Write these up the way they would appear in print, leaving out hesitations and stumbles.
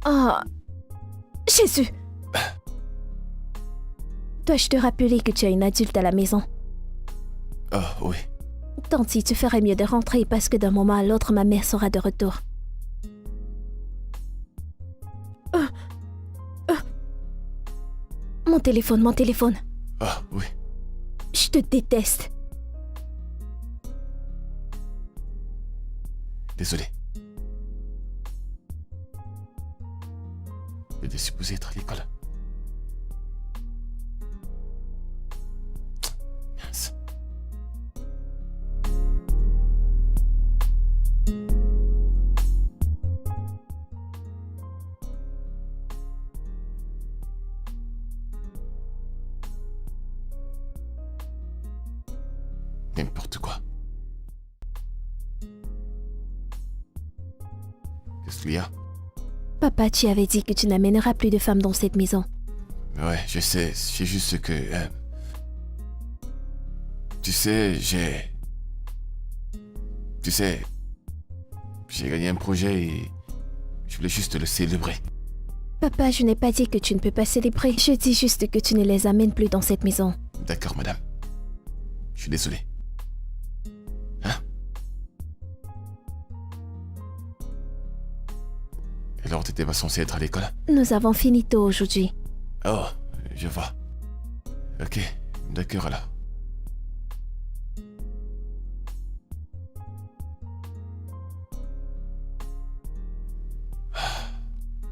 Oh, Jésus! Dois-je te rappeler que tu as une adulte à la maison? Oh, oui. Tanti, tu ferais mieux de rentrer parce que d'un moment à l'autre, ma mère sera de retour. Mon téléphone, mon téléphone. Ah, oui. Je te déteste. Désolé. J'étais supposé être à l'école. Mince. N'importe quoi. Qu'est-ce qu'il y a? Papa, tu avais dit que tu n'amèneras plus de femmes dans cette maison. Ouais, je sais, c'est juste que... tu sais, j'ai gagné un projet et je voulais juste le célébrer. Papa, je n'ai pas dit que tu ne peux pas célébrer. Je dis juste que tu ne les amènes plus dans cette maison. D'accord, madame. Je suis désolé. Hein? Alors, t'étais pas censé être à l'école? Nous avons fini tôt aujourd'hui. Oh, je vois. Ok, d'accord alors.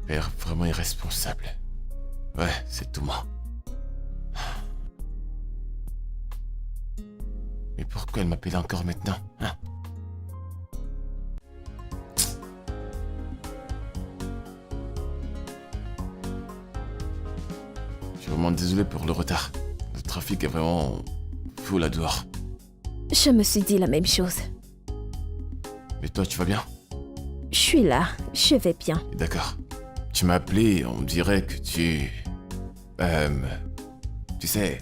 Père vraiment irresponsable. Ouais, c'est tout moi. Mais pourquoi elle m'appelle encore maintenant, hein? Je suis vraiment désolé pour le retard. Le trafic est vraiment fou là dehors. Je me suis dit la même chose. Mais toi, tu vas bien? Je suis là, je vais bien. D'accord. Tu m'as appelé, on dirait que tu... tu sais...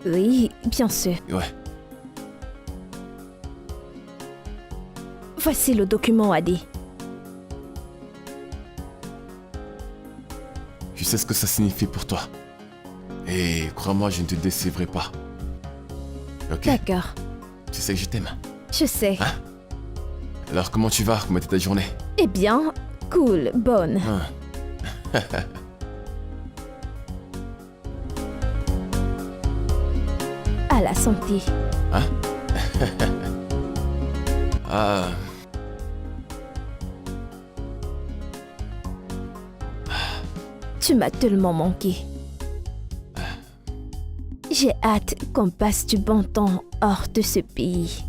Oui, bien sûr. Ouais. Voici le document, Adi. Je sais ce que ça signifie pour toi. Et crois-moi, je ne te décevrai pas. Ok? D'accord. Tu sais que je t'aime. Je sais. Hein? Alors comment tu vas? Comment était ta journée? Eh bien, cool, bonne. Hein. À la santé. Hein? Ah... Tu m'as tellement manqué. J'ai hâte qu'on passe du bon temps hors de ce pays.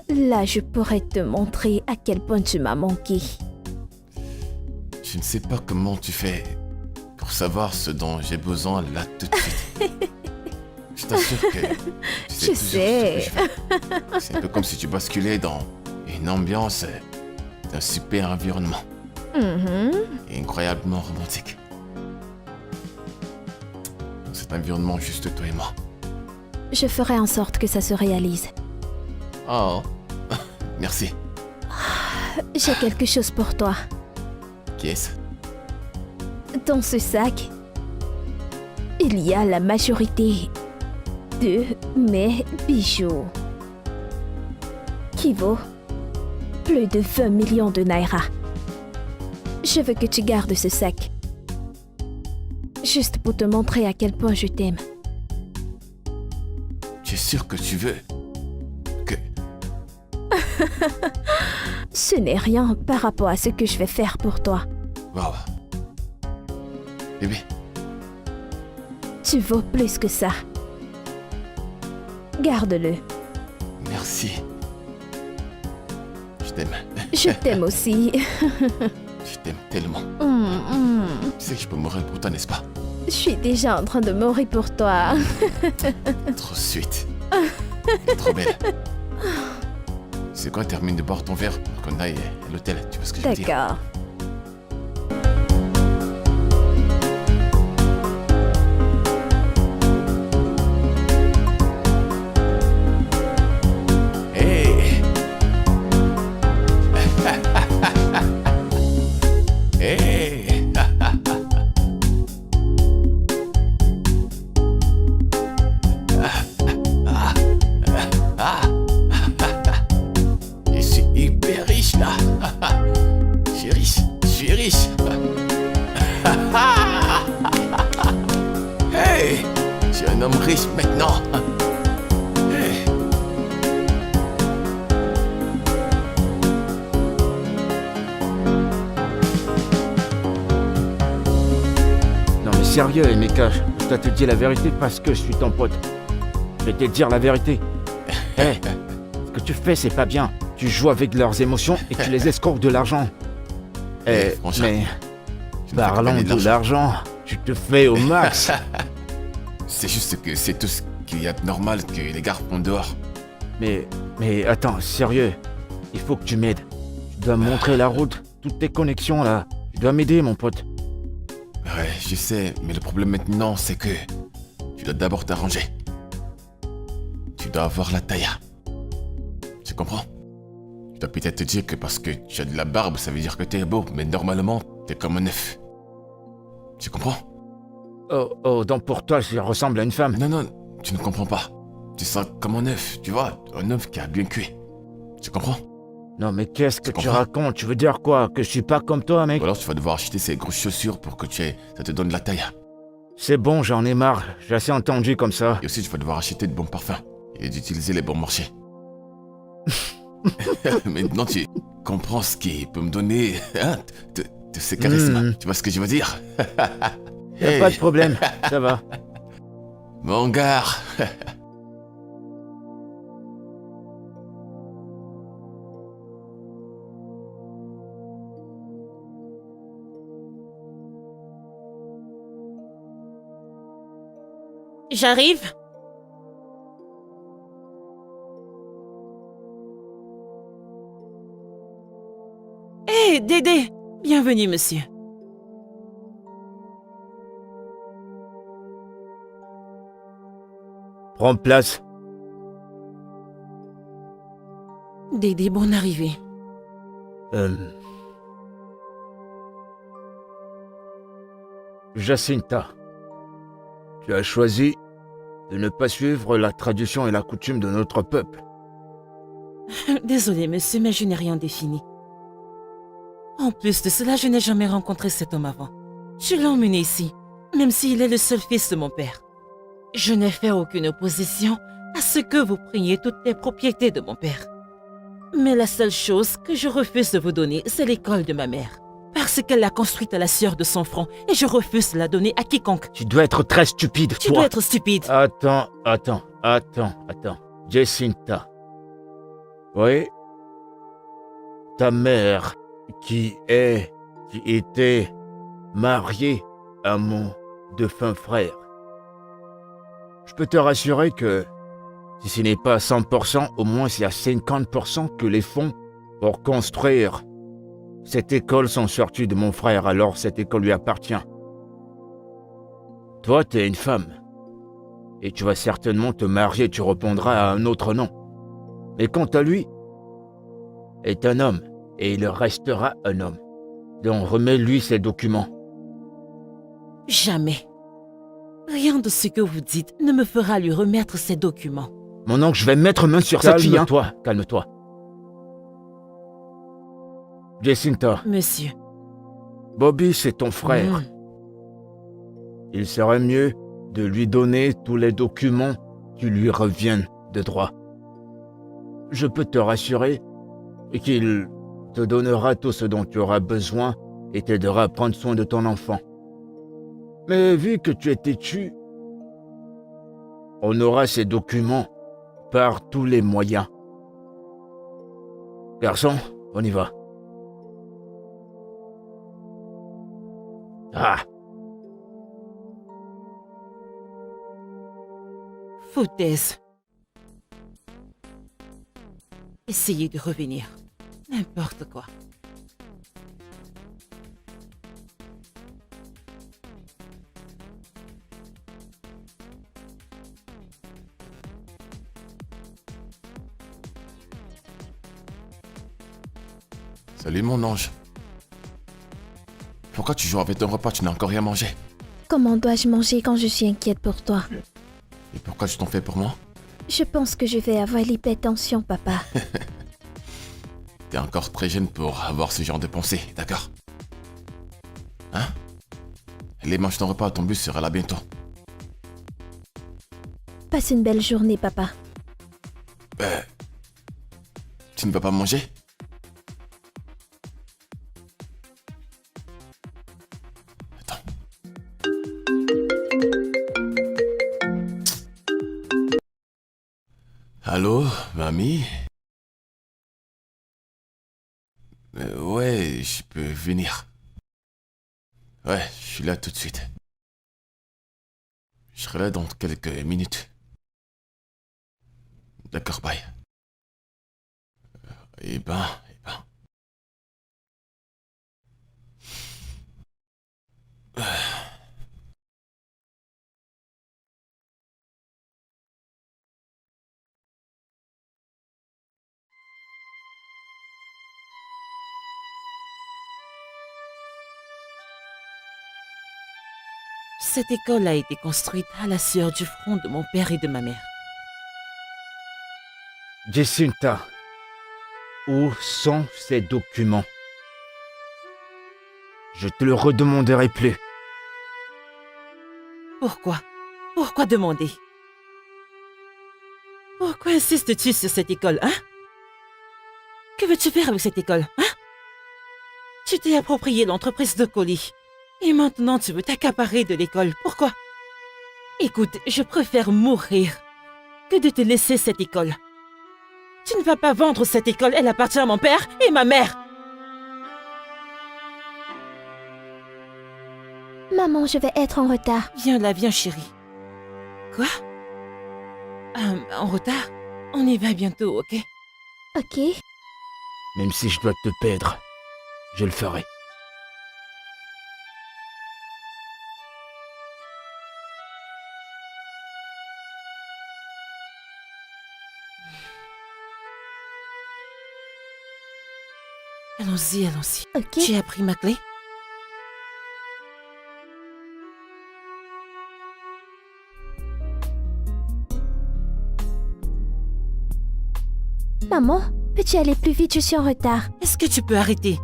Là, je pourrais te montrer à quel point tu m'as manqué. Je ne sais pas comment tu fais pour savoir ce dont j'ai besoin là tout de suite. Je t'assure que tu sais Je toujours sais. ce que je veux. C'est un peu comme si tu basculais dans une ambiance d'un super environnement. Et incroyablement romantique. Dans cet environnement, juste toi et moi. Je ferai en sorte que ça se réalise. Oh, merci. J'ai quelque chose pour toi. Qui est-ce? Dans ce sac, il y a la majorité de mes bijoux, qui vaut plus de 20 millions de naira. Je veux que tu gardes ce sac, juste pour te montrer à quel point je t'aime. Tu es sûr que tu veux que... Ce n'est rien par rapport à ce que je vais faire pour toi. Wow. Bébé, Tu vaux plus que ça. Garde-le. merci. Je t'aime. Je t'aime aussi. Je t'aime tellement. Tu sais que je peux mourir pour toi, n'est-ce pas? Je suis déjà en train de mourir pour toi. Trop sweet. Trop belle. C'est quoi, termine de boire ton verre pour qu'on aille à l'hôtel, tu vois ce que je veux dire? D'accord. Hey! Hey. Je suis hyper riche là. Je suis riche, je suis riche. Hey, je suis un homme riche maintenant. Hey. Non mais sérieux, Emeka, je dois te dire la vérité parce que je suis ton pote. Je vais te dire la vérité. Hé, ce que tu fais, c'est pas bien. Tu joues avec leurs émotions et tu les escroques de l'argent. Franchement, Mais je ne fais que parlant gagner de l'argent, tu te fais au max. C'est juste que c'est tout ce qu'il y a de normal que les gars font dehors. Mais attends, sérieux, il faut que tu m'aides. Tu dois me montrer la route, toutes tes connexions là. Tu dois m'aider, mon pote. Ouais, je sais, mais le problème maintenant, c'est que tu dois d'abord t'arranger. Tu dois avoir la taille. Tu comprends? Tu dois peut-être te dire que parce que tu as de la barbe, ça veut dire que t'es beau, mais normalement, t'es comme un œuf. Tu comprends? Oh, donc pour toi, je ressemble à une femme. Non, tu ne comprends pas. Tu sens comme un œuf, tu vois, un œuf qui a bien cuit. Tu comprends? Non mais qu'est-ce que Tu tu comprends? racontes? Tu veux dire quoi? Que je suis pas comme toi, mec? Ou alors tu vas devoir acheter ces grosses chaussures pour que ça te donne de la taille. C'est bon, j'en ai marre. J'ai assez entendu comme ça. Et aussi, tu vas devoir acheter de bons parfums et d'utiliser les bons marchés. Maintenant, tu comprends ce qui peut me donner de ces charismes. Tu vois ce que je veux dire? Y'a pas de problème, ça va. Mon gars. J'arrive. Hé, Dédé! Bienvenue, monsieur. Prends place. Dédé, bonne arrivée. Jacinta, tu as choisi de ne pas suivre la tradition et la coutume de notre peuple. Désolé, monsieur, mais je n'ai rien défini. En plus de cela, je n'ai jamais rencontré cet homme avant. Je l'ai emmené ici, même s'il est le seul fils de mon père. Je n'ai fait aucune opposition à ce que vous preniez toutes les propriétés de mon père. Mais la seule chose que je refuse de vous donner, c'est l'école de ma mère. Parce qu'elle l'a construite à la sueur de son front et je refuse de la donner à quiconque. Tu dois être très stupide, Tu toi. dois être stupide. Attends. Jacinta. Oui? Ta mère, qui était mariée à mon défunt frère. Je peux te rassurer que, si ce n'est pas 100%, au moins c'est à 50% que les fonds pour construire cette école sont sortis de mon frère, alors cette école lui appartient. Toi, t'es une femme. Et tu vas certainement te marier, tu répondras à un autre nom. Mais quant à lui, est un homme, et il restera un homme. Donc remets-lui ses documents. Jamais. Rien de ce que vous dites ne me fera lui remettre ses documents. Mon oncle, je vais mettre main sur cette fille. Calme-toi. Jacinta, Monsieur. Bobby, c'est ton frère. Il serait mieux de lui donner tous les documents qui lui reviennent de droit. Je peux te rassurer qu'il te donnera tout ce dont tu auras besoin et t'aidera à prendre soin de ton enfant. Mais vu que tu es têtu, on aura ces documents par tous les moyens. Garçon, on y va. Ah! Foutaise. Essayez de revenir. N'importe quoi. Salut mon ange. pourquoi tu joues avec ton repas? Tu n'as encore rien mangé. Comment dois-je manger quand je suis inquiète pour toi? Et pourquoi tu t'en fais pour moi? Je pense que je vais avoir l'hypertension, papa. T'es encore très jeune pour avoir ce genre de pensée, d'accord? Hein? Allez, mange ton repas, ton bus sera là bientôt. Passe une belle journée, papa. Tu ne vas pas manger? Attends. Allô, mamie? Ouais, je peux venir. Ouais, je suis là tout de suite. Je serai là dans quelques minutes. D'accord, bye. Eh ben. Cette école a été construite à la sueur du front de mon père et de ma mère. Jacinta, où sont ces documents? Je te le redemanderai plus. Pourquoi? Pourquoi demander? Pourquoi insistes-tu sur cette école, hein? Que veux-tu faire avec cette école, hein? Tu t'es approprié l'entreprise de colis. Et maintenant, tu veux t'accaparer de l'école. Pourquoi? Écoute, je préfère mourir que de te laisser cette école. Tu ne vas pas vendre cette école. Elle appartient à mon père et ma mère. Maman, je vais être en retard. Viens là, viens, chérie. Quoi? En retard? On y va bientôt, ok? Ok. Même si je dois te perdre, je le ferai. Allons-y, allons-y. Ok. Tu as pris ma clé? Maman, peux-tu aller plus vite? Je suis en retard. Est-ce que tu peux arrêter?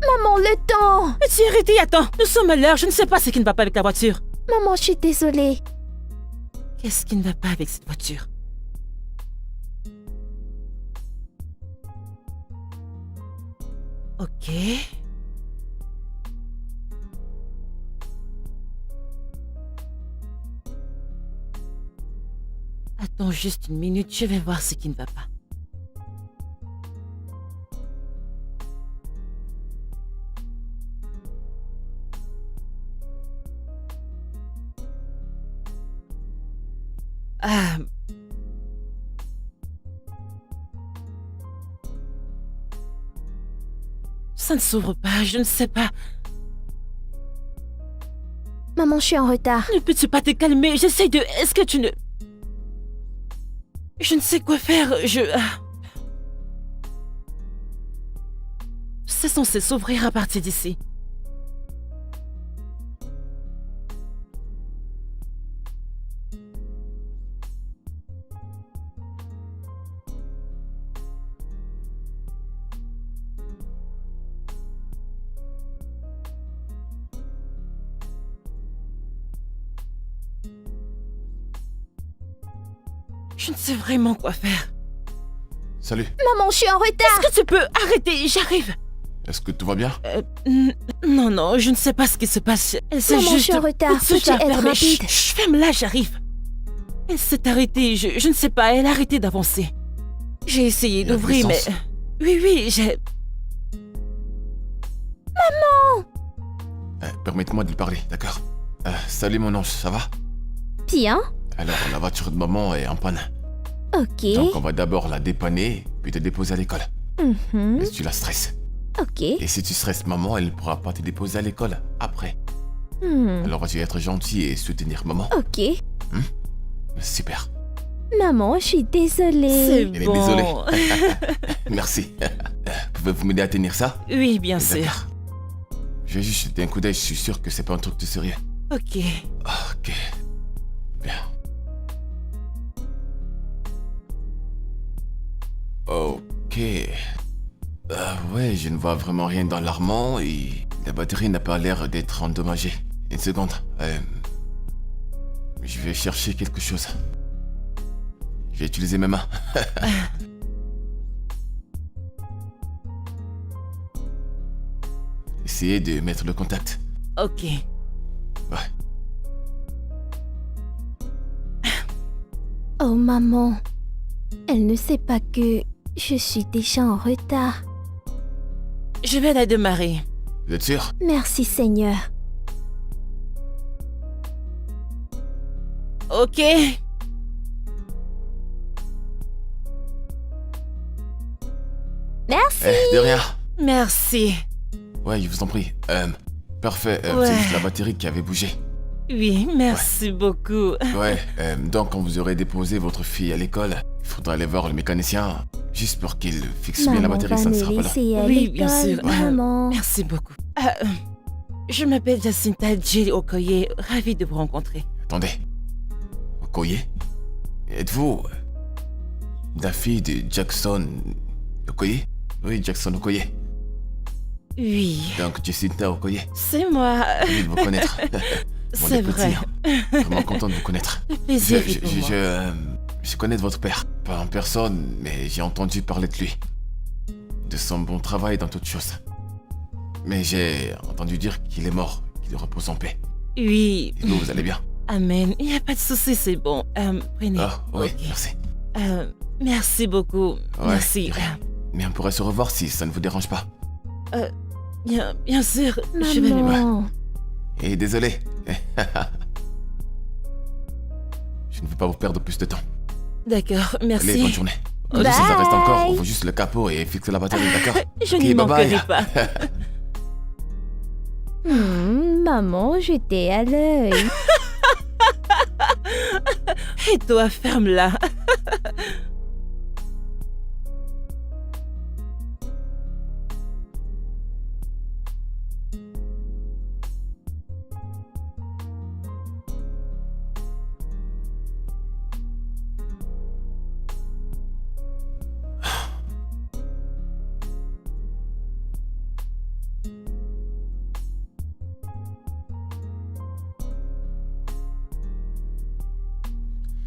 Maman, le temps! Peux-tu arrêter? Attends, nous sommes à l'heure. Je ne sais pas ce qui ne va pas avec la voiture. Maman, je suis désolée. Qu'est-ce qui ne va pas avec cette voiture? Ok. Attends juste une minute, je vais voir ce qui ne va pas. Ah. Ça ne s'ouvre pas, je ne sais pas. Maman, je suis en retard. Ne peux-tu pas te calmer? J'essaie de... Est-ce que tu ne... Je ne sais quoi faire, C'est censé s'ouvrir à partir d'ici. Je ne sais vraiment quoi faire. Salut. Maman, je suis en retard. Est-ce que tu peux arrêter? J'arrive. Est-ce que tout va bien? Non, non, je ne sais pas ce qui se passe. Elle s'est Maman, juste... je suis en retard. Elle se Peux-tu fait être fermer. rapide? Chut, ferme-la, j'arrive. Elle s'est arrêtée, je ne sais pas, elle a arrêté d'avancer. J'ai essayé Il y a d'ouvrir, de mais... l'essence. Oui, j'ai... Permettez-moi de lui parler, d'accord? Salut mon ange, ça va? Bien. Alors, la voiture de maman est en panne. Ok. Donc, on va d'abord la dépanner, puis te déposer à l'école. Mhm. Mais tu la stresses. Ok. Et si tu stresses maman, elle ne pourra pas te déposer à l'école après. Hmm. Alors, tu vas être gentil et soutenir maman. Ok. Super. Maman, je suis désolée. C'est Elle est bon. désolée. Merci. Pouvez-vous m'aider à tenir ça? Oui, bien sûr. D'accord. Je vais juste jeter un coup d'œil, je suis sûr que c'est pas un truc de sérieux. Ok. Ok. Bien. Ok. Ouais, je ne vois vraiment rien d'alarmant et la batterie n'a pas l'air d'être endommagée. Une seconde. Je vais chercher quelque chose. Je vais utiliser mes mains. Essayez de mettre le contact. Ok. Ouais. Oh maman, elle ne sait pas que je suis déjà en retard. Je vais la démarrer. Vous êtes sûr? Merci Seigneur. Ok. Merci. De rien. Merci. Ouais, je vous en prie. Parfait. Ouais. C'est juste la batterie qui avait bougé. Oui, merci beaucoup. Ouais, donc quand vous aurez déposé votre fille à l'école, il faudra aller voir le mécanicien, juste pour qu'il fixe bien la Maman batterie, va ça ne me sera pas long. laisser à Oui, bien l'école, sûr. maman. Merci beaucoup. Je m'appelle Jacinta J. Okoye. Ravie de vous rencontrer. Attendez. Okoye? Êtes-vous la fille de Jackson Okoye? Oui, Jackson Okoye. Oui, Donc Jacinta Okoye. c'est moi. Ravi de vous connaître. Bon, C'est les petits, vrai. hein. Vraiment content de vous connaître. Le plaisir Je, est pour moi. je connais de votre père. Pas en personne, mais j'ai entendu parler de lui. De son bon travail dans toutes choses. Mais j'ai entendu dire qu'il est mort, qu'il repose en paix. Oui, Et vous allez bien? amen. Il n'y a pas de souci, c'est bon. Prenez. Ah, oui, Ok. merci. Merci beaucoup. Ouais, Merci. de rien. Mais on pourrait se revoir si ça ne vous dérange pas. Bien sûr, je vais le voir. Maman. Et désolé. Je ne veux pas vous perdre plus de temps. D'accord, Allez, bonne merci. journée. Ok. Si ça reste encore, Bye. on veut juste le capot et fixer la batterie, d'accord? Je Ok, n'y bye bye. manquerai pas. Maman, j'étais à l'œil. Et toi, ferme-la.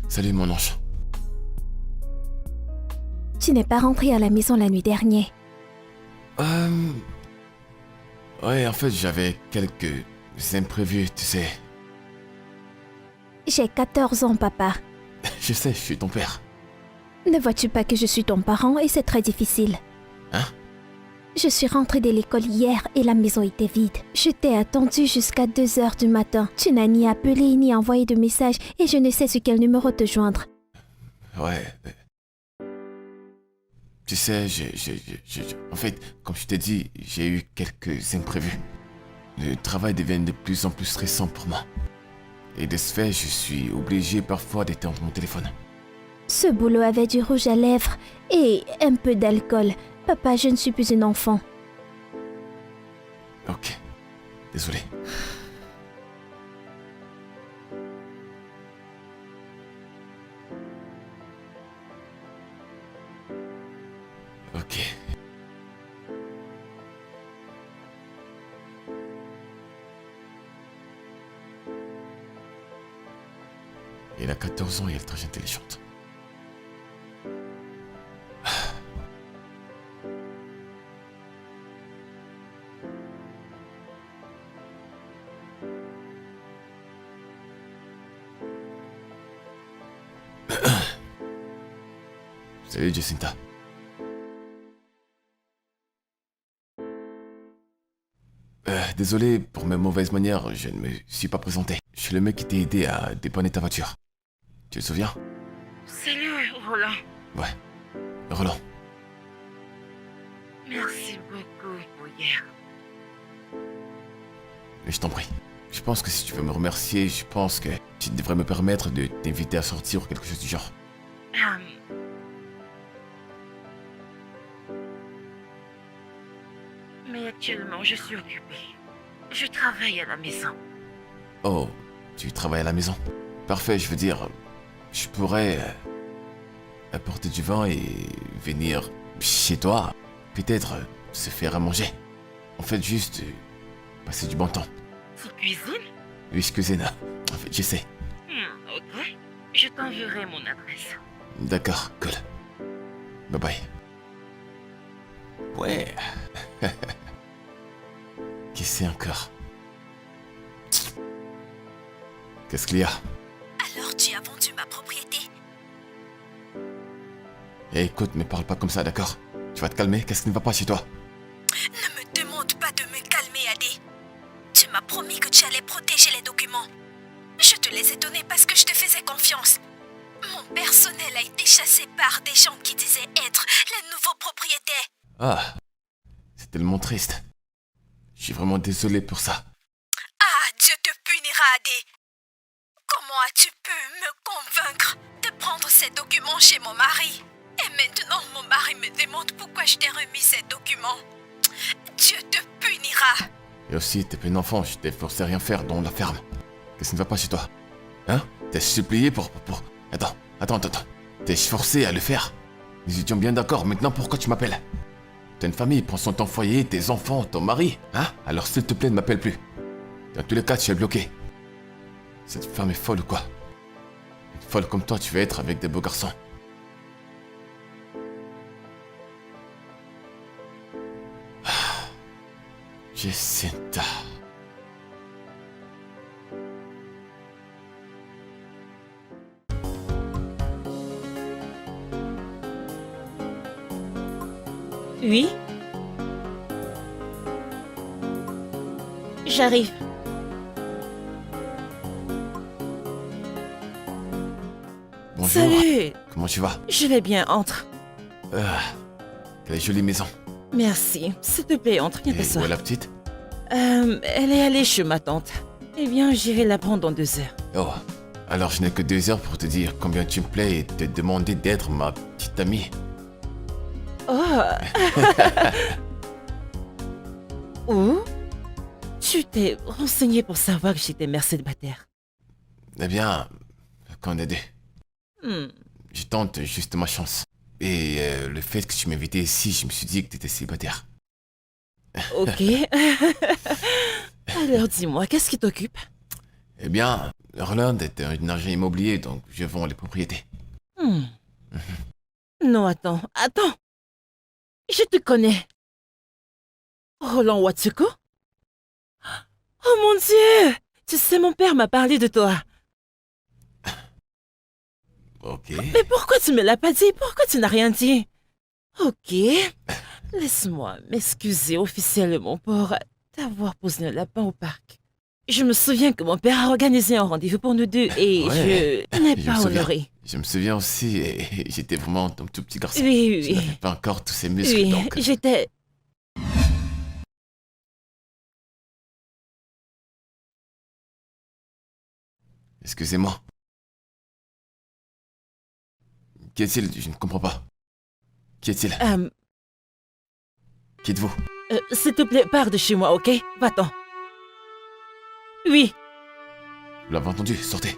Salut mon ange. Tu n'es pas rentré à la maison la nuit dernière. Ouais, en fait, j'avais quelques imprévus, tu sais. J'ai 14 ans, papa. Je sais, je suis ton père. Ne vois-tu pas que je suis ton parent et c'est très difficile? Hein? Je suis rentrée de l'école hier et la maison était vide. Je t'ai attendu jusqu'à 2 heures du matin. Tu n'as ni appelé ni envoyé de message et je ne sais sur quel numéro te joindre. Ouais. Tu sais, en fait, comme je t'ai dit, j'ai eu quelques imprévus. Le travail devient de plus en plus stressant pour moi. Et de ce fait, je suis obligé parfois d'éteindre mon téléphone. Ce boulot avait du rouge à lèvres et un peu d'alcool. Papa, je ne suis plus une enfant. Ok. Désolé. Ok. Elle a 14 ans et elle est très intelligente. Salut Jacinta. Désolé pour mes mauvaises manières, je ne me suis pas présenté. Je suis le mec qui t'a aidé à dépanner ta voiture. Tu te souviens? Salut, Roland. Ouais. Roland. Merci beaucoup pour hier. Mais je t'en prie. Je pense que si tu veux me remercier, je pense que tu devrais me permettre de t'inviter à sortir ou quelque chose du genre. Mais actuellement, je suis occupée. Je travaille à la maison. Oh, tu travailles à la maison? Parfait, je veux dire, je pourrais apporter du vin et venir chez toi. Peut-être se faire à manger. En fait, juste passer du bon temps. Tu cuisines? Oui, je cuisine. En fait, j'essaie. Ok. Je t'enverrai mon adresse. D'accord, cool. Bye bye. Ouais. Qu'est-ce que c'est encore? Qu'est-ce qu'il y a? Alors tu as vendu ma propriété? Eh, écoute, me parle pas comme ça, d'accord? Tu vas te calmer? Qu'est-ce qui ne va pas chez toi? Ne me demande pas de me calmer, Adé. Tu m'as promis que tu allais protéger les documents. Je te les ai donnés parce que je te faisais confiance. Mon personnel a été chassé par des gens qui disaient être les nouveaux propriétaires. Ah, c'est tellement triste. Je suis vraiment désolé pour ça. Ah, Dieu te punira, Adé. Comment as-tu pu me convaincre de prendre ces documents chez mon mari? Et maintenant, mon mari me demande pourquoi je t'ai remis ces documents. Dieu te punira. Et aussi, t'es pas une enfant, je t'ai forcé à rien faire dans la ferme. Qu'est-ce qui ne va pas chez toi? Hein? T'es supplié pour... Attends. T'es forcé à le faire. Nous étions bien d'accord, maintenant pourquoi tu m'appelles? T'as une famille, prends soin de ton foyer, tes enfants, ton mari, hein? Alors s'il te plaît, ne m'appelle plus. Dans tous les cas, tu es bloqué. Cette femme est folle ou quoi? Une folle comme toi, tu vas être avec des beaux garçons. Jacinta. Oui? J'arrive. Bonjour. Salut! Comment tu vas? Je vais bien, entre. Quelle jolie maison. Merci. S'il te plaît, entre, viens Et où t'asseoir. est la petite? Elle est allée chez ma tante. Eh bien, j'irai la prendre dans 2 heures. Oh, alors je n'ai que 2 heures pour te dire combien tu me plais et te demander d'être ma petite amie. Oh! Où? Tu t'es renseigné pour savoir que j'étais mère célibataire. Eh bien, qu'on est deux. Hmm. Je tente juste ma chance. Et le fait que tu m'invitais ici, je me suis dit que tu étais célibataire. Ok. Alors dis-moi, qu'est-ce qui t'occupe? Eh bien, Roland est un agent immobilier, donc je vends les propriétés. Hmm. Non, attends. Je te connais. Roland Watsuko? Oh mon Dieu! Tu sais, mon père m'a parlé de toi. Ok. Mais pourquoi tu me l'as pas dit? Pourquoi tu n'as rien dit? Ok. Laisse-moi m'excuser officiellement pour t'avoir posé un lapin au parc. Je me souviens que mon père a organisé un rendez-vous pour nous deux et Ouais, je n'ai je me pas souviens. honoré. Je me souviens aussi, et j'étais vraiment un tout petit garçon. Oui, Je oui. n'avais pas encore tous ces muscles, Oui, donc... j'étais... Excusez-moi. Qui est-il? Je ne comprends pas. Qui est-il? Qui êtes-vous? S'il te plaît, pars de chez moi, ok? Va-t'en. Oui. Vous l'avez entendu, sortez.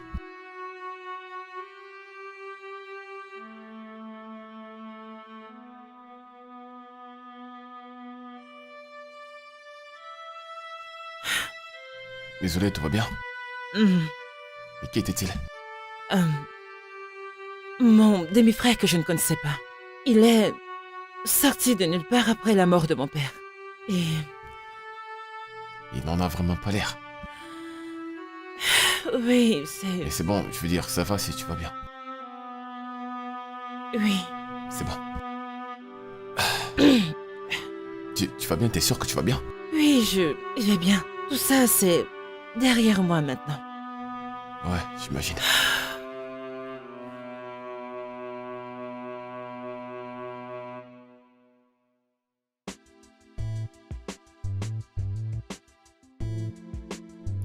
Désolé, tout va bien? Hmm. Et qui était-il? Mon demi-frère que je ne connaissais pas. Il est sorti de nulle part après la mort de mon père. Et... Il n'en a vraiment pas l'air. Oui, c'est... Mais c'est bon, je veux dire, ça va si tu vas bien. Oui. C'est bon. Tu vas bien? T'es sûr que tu vas bien? Oui, je vais bien. Tout ça, c'est derrière moi maintenant. Ouais, j'imagine.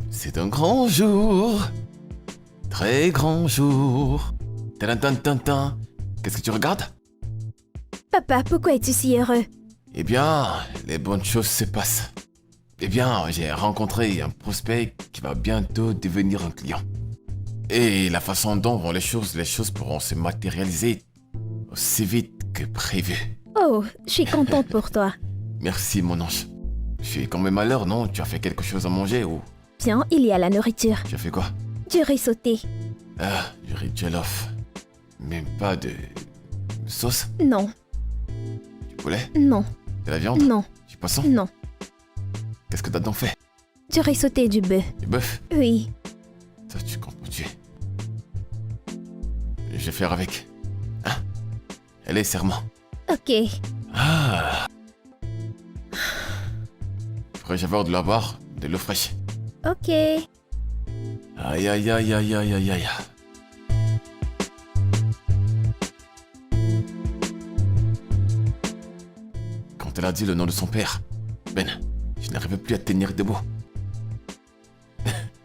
C'est un grand jour. Très grand jour. Tadantantantan. Qu'est-ce que tu regardes? Papa, pourquoi es-tu si heureux? Eh bien, les bonnes choses se passent. Eh bien, j'ai rencontré un prospect qui va bientôt devenir un client. Et la façon dont vont les choses pourront se matérialiser aussi vite que prévu. Oh, je suis contente pour toi. Merci, mon ange. Je suis quand même à l'heure, non? Tu as fait quelque chose à manger ou Tiens, il y a la nourriture. tu as fait quoi? Du riz sauté. Ah, du riz jollof. Même pas de sauce? Non, Du poulet? non, De la viande? non, Du poisson? non. Qu'est-ce que t'as donc fait? Du riz sauté et du bœuf. Du bœuf? Oui. Ça, tu comprends, tu es. Je vais faire avec. Hein? Allez, serment. Ok. Ah! Pourrais-je avoir de la boire? De l'eau fraîche? Ok. Aïe, aïe, aïe, aïe, aïe, aïe, aïe. Quand elle a dit le nom de son père, Ben, je n'arrivais plus à tenir debout.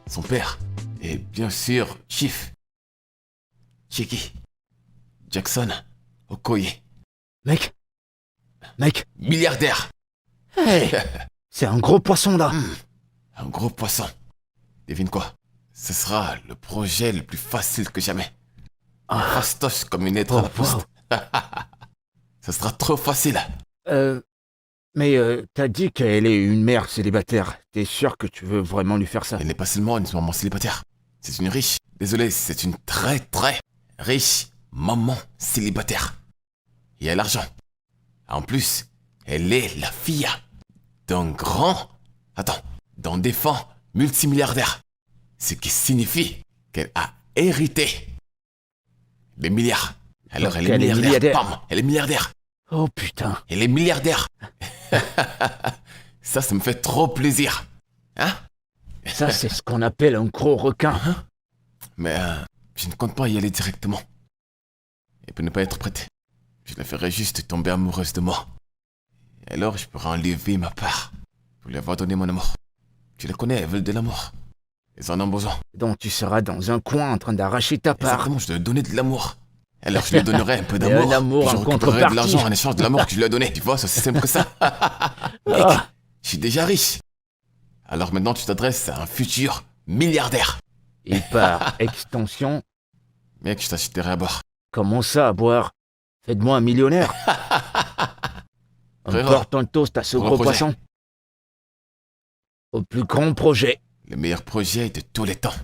Son père, et bien sûr, Chief. Chiki. Jackson. Okoye. Mec, Milliardaire. hey, c'est un gros poisson là. Un gros poisson. Devine quoi? Ce sera le projet le plus facile que jamais. Fastoche comme une lettre à la poste. Ce sera trop facile. Mais t'as dit qu'elle est une mère célibataire. T'es sûr que tu veux vraiment lui faire ça? Elle n'est pas seulement une maman célibataire. C'est une riche. Désolé, c'est une très très riche maman célibataire. Et elle a l'argent. En plus, elle est la fille d'un grand... Attends, d'un défunt multimilliardaire. Ce qui signifie qu'elle a hérité des milliards. Alors Donc elle est elle est milliardaire. milliardaire. Pam, elle est milliardaire. Oh putain. Elle est milliardaire. Ça me fait trop plaisir. Hein? Ça, c'est ce qu'on appelle un gros requin. Mais je ne compte pas y aller directement. Et pour ne pas être prête, je la ferai juste tomber amoureuse de moi. Et alors je pourrai enlever ma part pour lui avoir donné mon amour. Tu les connais, elles veulent de l'amour. Elles en ont besoin. Donc tu seras dans un coin en train d'arracher ta part. Exactement, je dois lui donner de l'amour. Alors je lui donnerai un peu Et d'amour. un amour puis je en récupérerai de contrepartie. l'argent en échange de l'amour que je lui ai donné. Tu vois, c'est aussi simple que ça. Mec, Ah. je suis déjà riche. Alors maintenant tu t'adresses à un futur milliardaire. Et par extension, Mec, je t'achèterai à boire. comment ça à boire? Faites-moi un millionnaire. Frérot, Encore ton toast à ce pour le gros projet. poisson. Au plus grand projet. Le meilleur projet de tous les temps.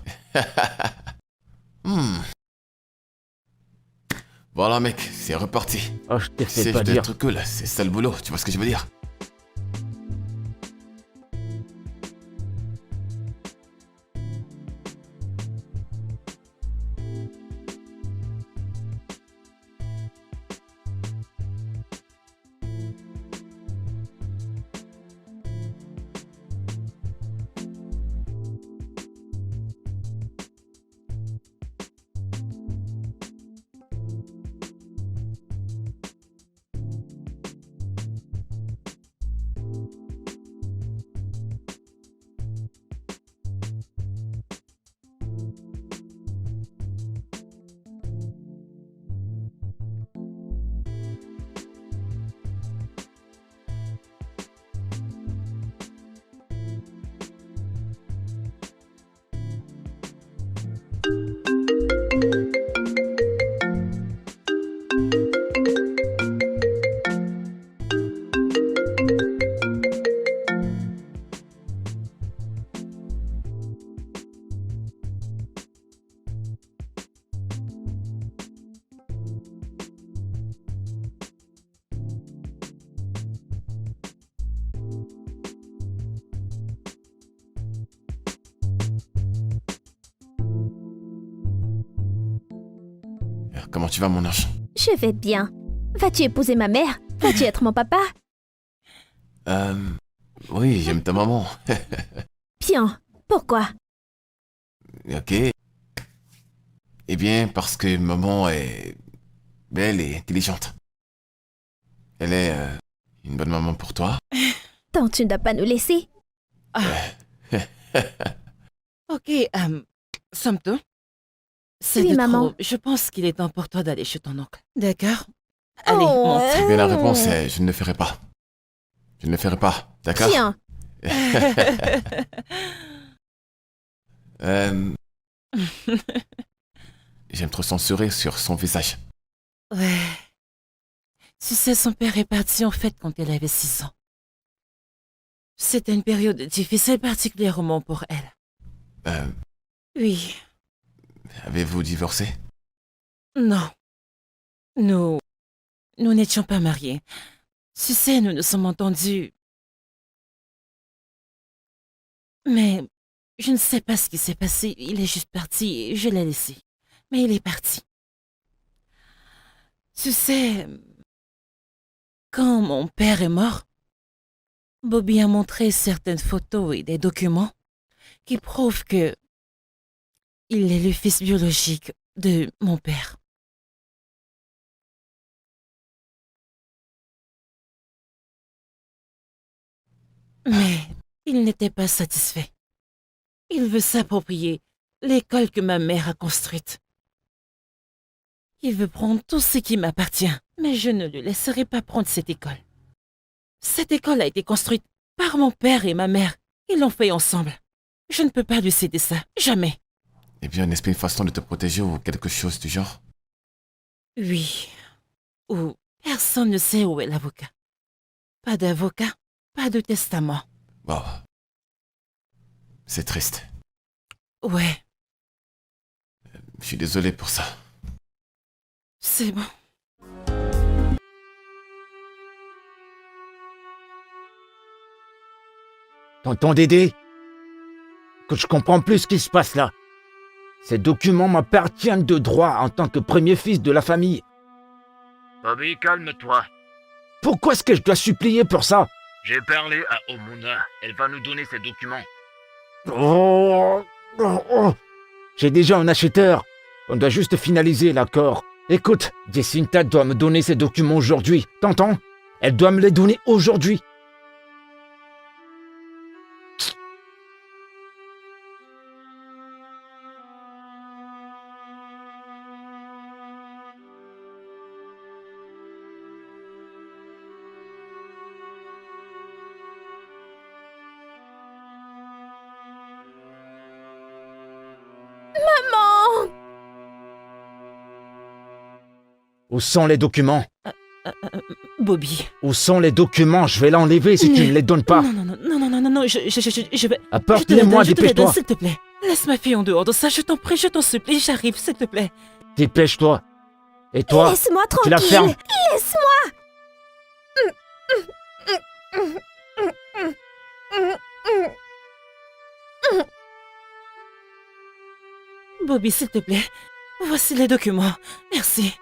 Voilà mec, c'est reparti. Oh, je t'ai fait C'est pas je dois dire. être cool, c'est ça le boulot, tu vois ce que je veux dire? Comment tu vas mon ange? Je vais bien. Vas-tu épouser ma mère? Vas-tu être mon papa? Oui, j'aime ta maman. Bien. Pourquoi? Ok. Eh bien, parce que maman est belle et intelligente. Elle est une bonne maman pour toi. Donc tu ne dois pas nous laisser. Ok, Samto. C'est Oui, de maman. trop. Je pense qu'il est temps pour toi d'aller chez ton oncle. D'accord? Allez, Oh, monte. Eh bien, la réponse est je ne le ferai pas. Je ne le ferai pas, d'accord? Tiens. Euh, J'aime trop son sourire sur son visage. Ouais. Tu sais, son père est parti en fait quand elle avait 6 ans. C'était une période difficile particulièrement pour elle. Euh, Oui, Avez-vous divorcé? non. Nous n'étions pas mariés. Tu sais, nous nous sommes entendus. Mais je ne sais pas ce qui s'est passé. Il est juste parti et je l'ai laissé. Mais il est parti. Tu sais, quand mon père est mort, Bobby a montré certaines photos et des documents qui prouvent que il est le fils biologique de mon père. Mais il n'était pas satisfait. Il veut s'approprier l'école que ma mère a construite. Il veut prendre tout ce qui m'appartient, mais je ne le laisserai pas prendre cette école. Cette école a été construite par mon père et ma mère. Ils l'ont fait ensemble. Je ne peux pas lui céder ça, jamais. Eh bien, n'est-ce pas une façon de te protéger ou quelque chose du genre? Oui. Ou personne ne sait où est l'avocat. Pas d'avocat, pas de testament. Wow. C'est triste. Ouais, Je suis désolé pour ça. c'est bon. Tonton Dédé, que je comprends plus ce qui se passe là. Ces documents m'appartiennent de droit en tant que premier fils de la famille. Bobby, calme-toi. Pourquoi est-ce que je dois supplier pour ça? J'ai parlé à Omuna. Elle va nous donner ses documents. Oh, oh, oh. J'ai déjà un acheteur. On doit juste finaliser l'accord. Écoute, Jacinta doit me donner ses documents aujourd'hui. T'entends? Elle doit me les donner aujourd'hui. Maman! Où sont les documents? Bobby. Où sont les documents? Je vais l'enlever si tu ne les donnes pas. Non, non, je vais... Apporte-les-moi, je te les donne, dépêche-toi. s'il te plaît. Laisse ma fille en dehors de ça, je t'en prie, je t'en supplie, j'arrive, s'il te plaît. Dépêche-toi. Et toi, Laisse-moi tu la fermes. tranquille! Laisse-moi! Bobby, s'il te plaît, voici les documents. Merci.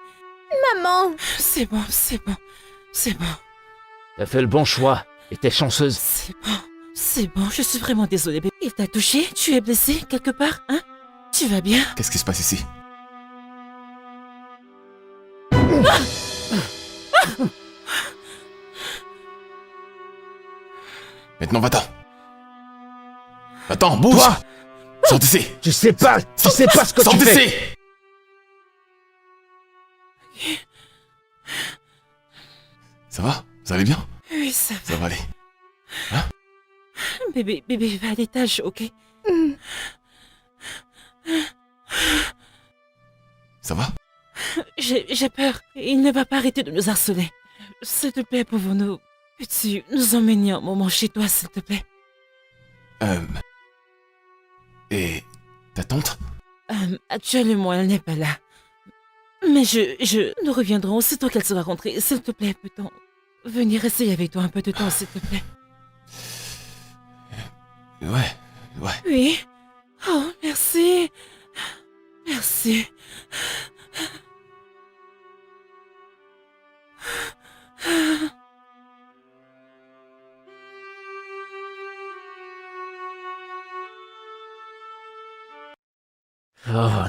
Maman! C'est bon, c'est bon, c'est bon, T'as fait le bon choix et t'es chanceuse. c'est bon, je suis vraiment désolée, bébé. Il t'a touché? Tu es blessé quelque part, hein? Tu vas bien? Qu'est-ce qui se passe ici? Maintenant, va-t'en. Va-t'en, bouge! Toi, Sors d'ici! tu sais pas ce que Sors tu fais. d'ici! Ça va? Vous allez bien? Oui, ça va. Ça va aller. Bébé, va à l'étage, ok? Ça va? J'ai peur. Il ne va pas arrêter de nous harceler. S'il te plaît, pouvons-nous... Peux-tu nous emmener un moment chez toi, s'il te plaît? Et ta tante? Actuellement, elle n'est pas là. Mais nous reviendrons aussitôt qu'elle sera rentrée. S'il te plaît, peut-on venir essayer avec toi un peu de temps, s'il te plaît? Ouais. Oui. Oh, merci. Merci. Oh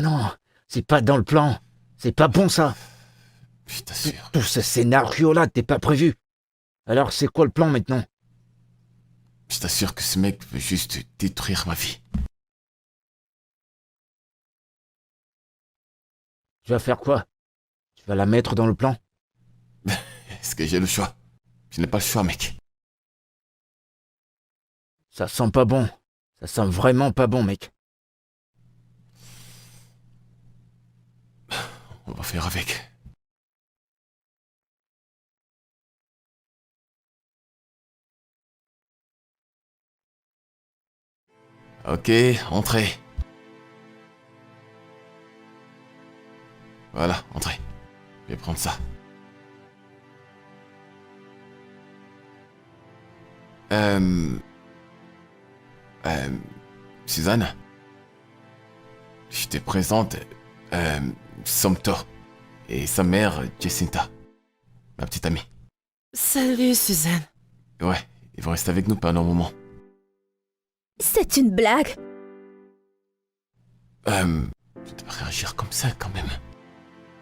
non. C'est pas dans le plan. C'est pas bon ça. Je t'assure. Tout ce scénario-là, t'es pas prévu. Alors c'est quoi le plan maintenant? Je t'assure que ce mec veut juste détruire ma vie. Tu vas faire quoi? Tu vas la mettre dans le plan? Est-ce que j'ai le choix? Je n'ai pas le choix, mec. Ça sent pas bon. Ça sent vraiment pas bon, mec. On va faire avec. Ok, entrez. Voilà, entrez. Je vais prendre ça. Suzanne, je te présente Somto et sa mère Jacinta, ma petite amie. Salut, Suzanne. Ouais, ils vont rester avec nous pendant un moment. C'est une blague. Tu devrais réagir comme ça quand même.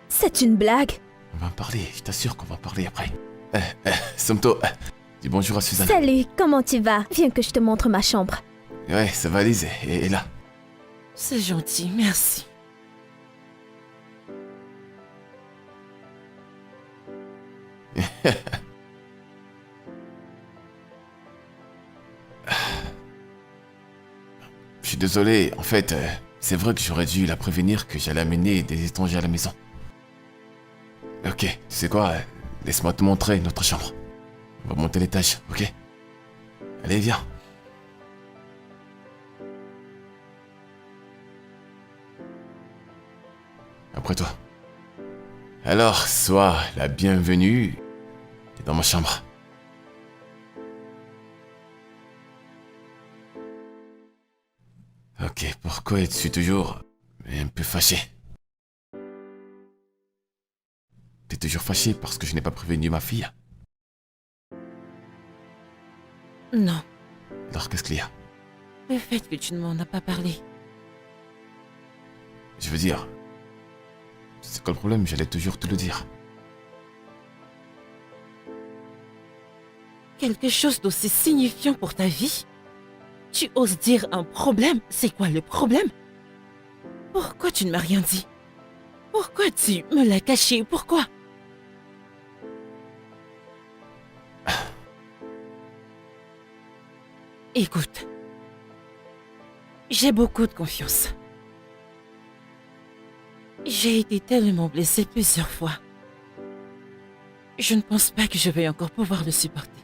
C'est une blague. On va en parler, je t'assure qu'on va en parler après. Somto, dis bonjour à Suzanne. Salut, comment tu vas? Viens que je te montre ma chambre. Ouais, sa valise est là. C'est gentil, merci. Je suis désolé, en fait, c'est vrai que j'aurais dû la prévenir que j'allais amener des étrangers à la maison. Ok, tu sais quoi, laisse-moi te montrer notre chambre. On va monter l'étage, ok? Allez, viens. Après toi. Alors, sois la bienvenue dans ma chambre. Ok, pourquoi es-tu toujours un peu fâché? T'es toujours fâché parce que je n'ai pas prévenu ma fille? Non, Alors qu'est-ce qu'il y a? le fait que tu ne m'en as pas parlé. Je veux dire... C'est quoi le problème? J'allais toujours te le dire. Quelque chose d'aussi signifiant pour ta vie? Tu oses dire un problème? C'est quoi le problème? Pourquoi tu ne m'as rien dit? Pourquoi tu me l'as caché? Pourquoi? Écoute, j'ai beaucoup de confiance. J'ai été tellement blessée plusieurs fois. Je ne pense pas que je vais encore pouvoir le supporter.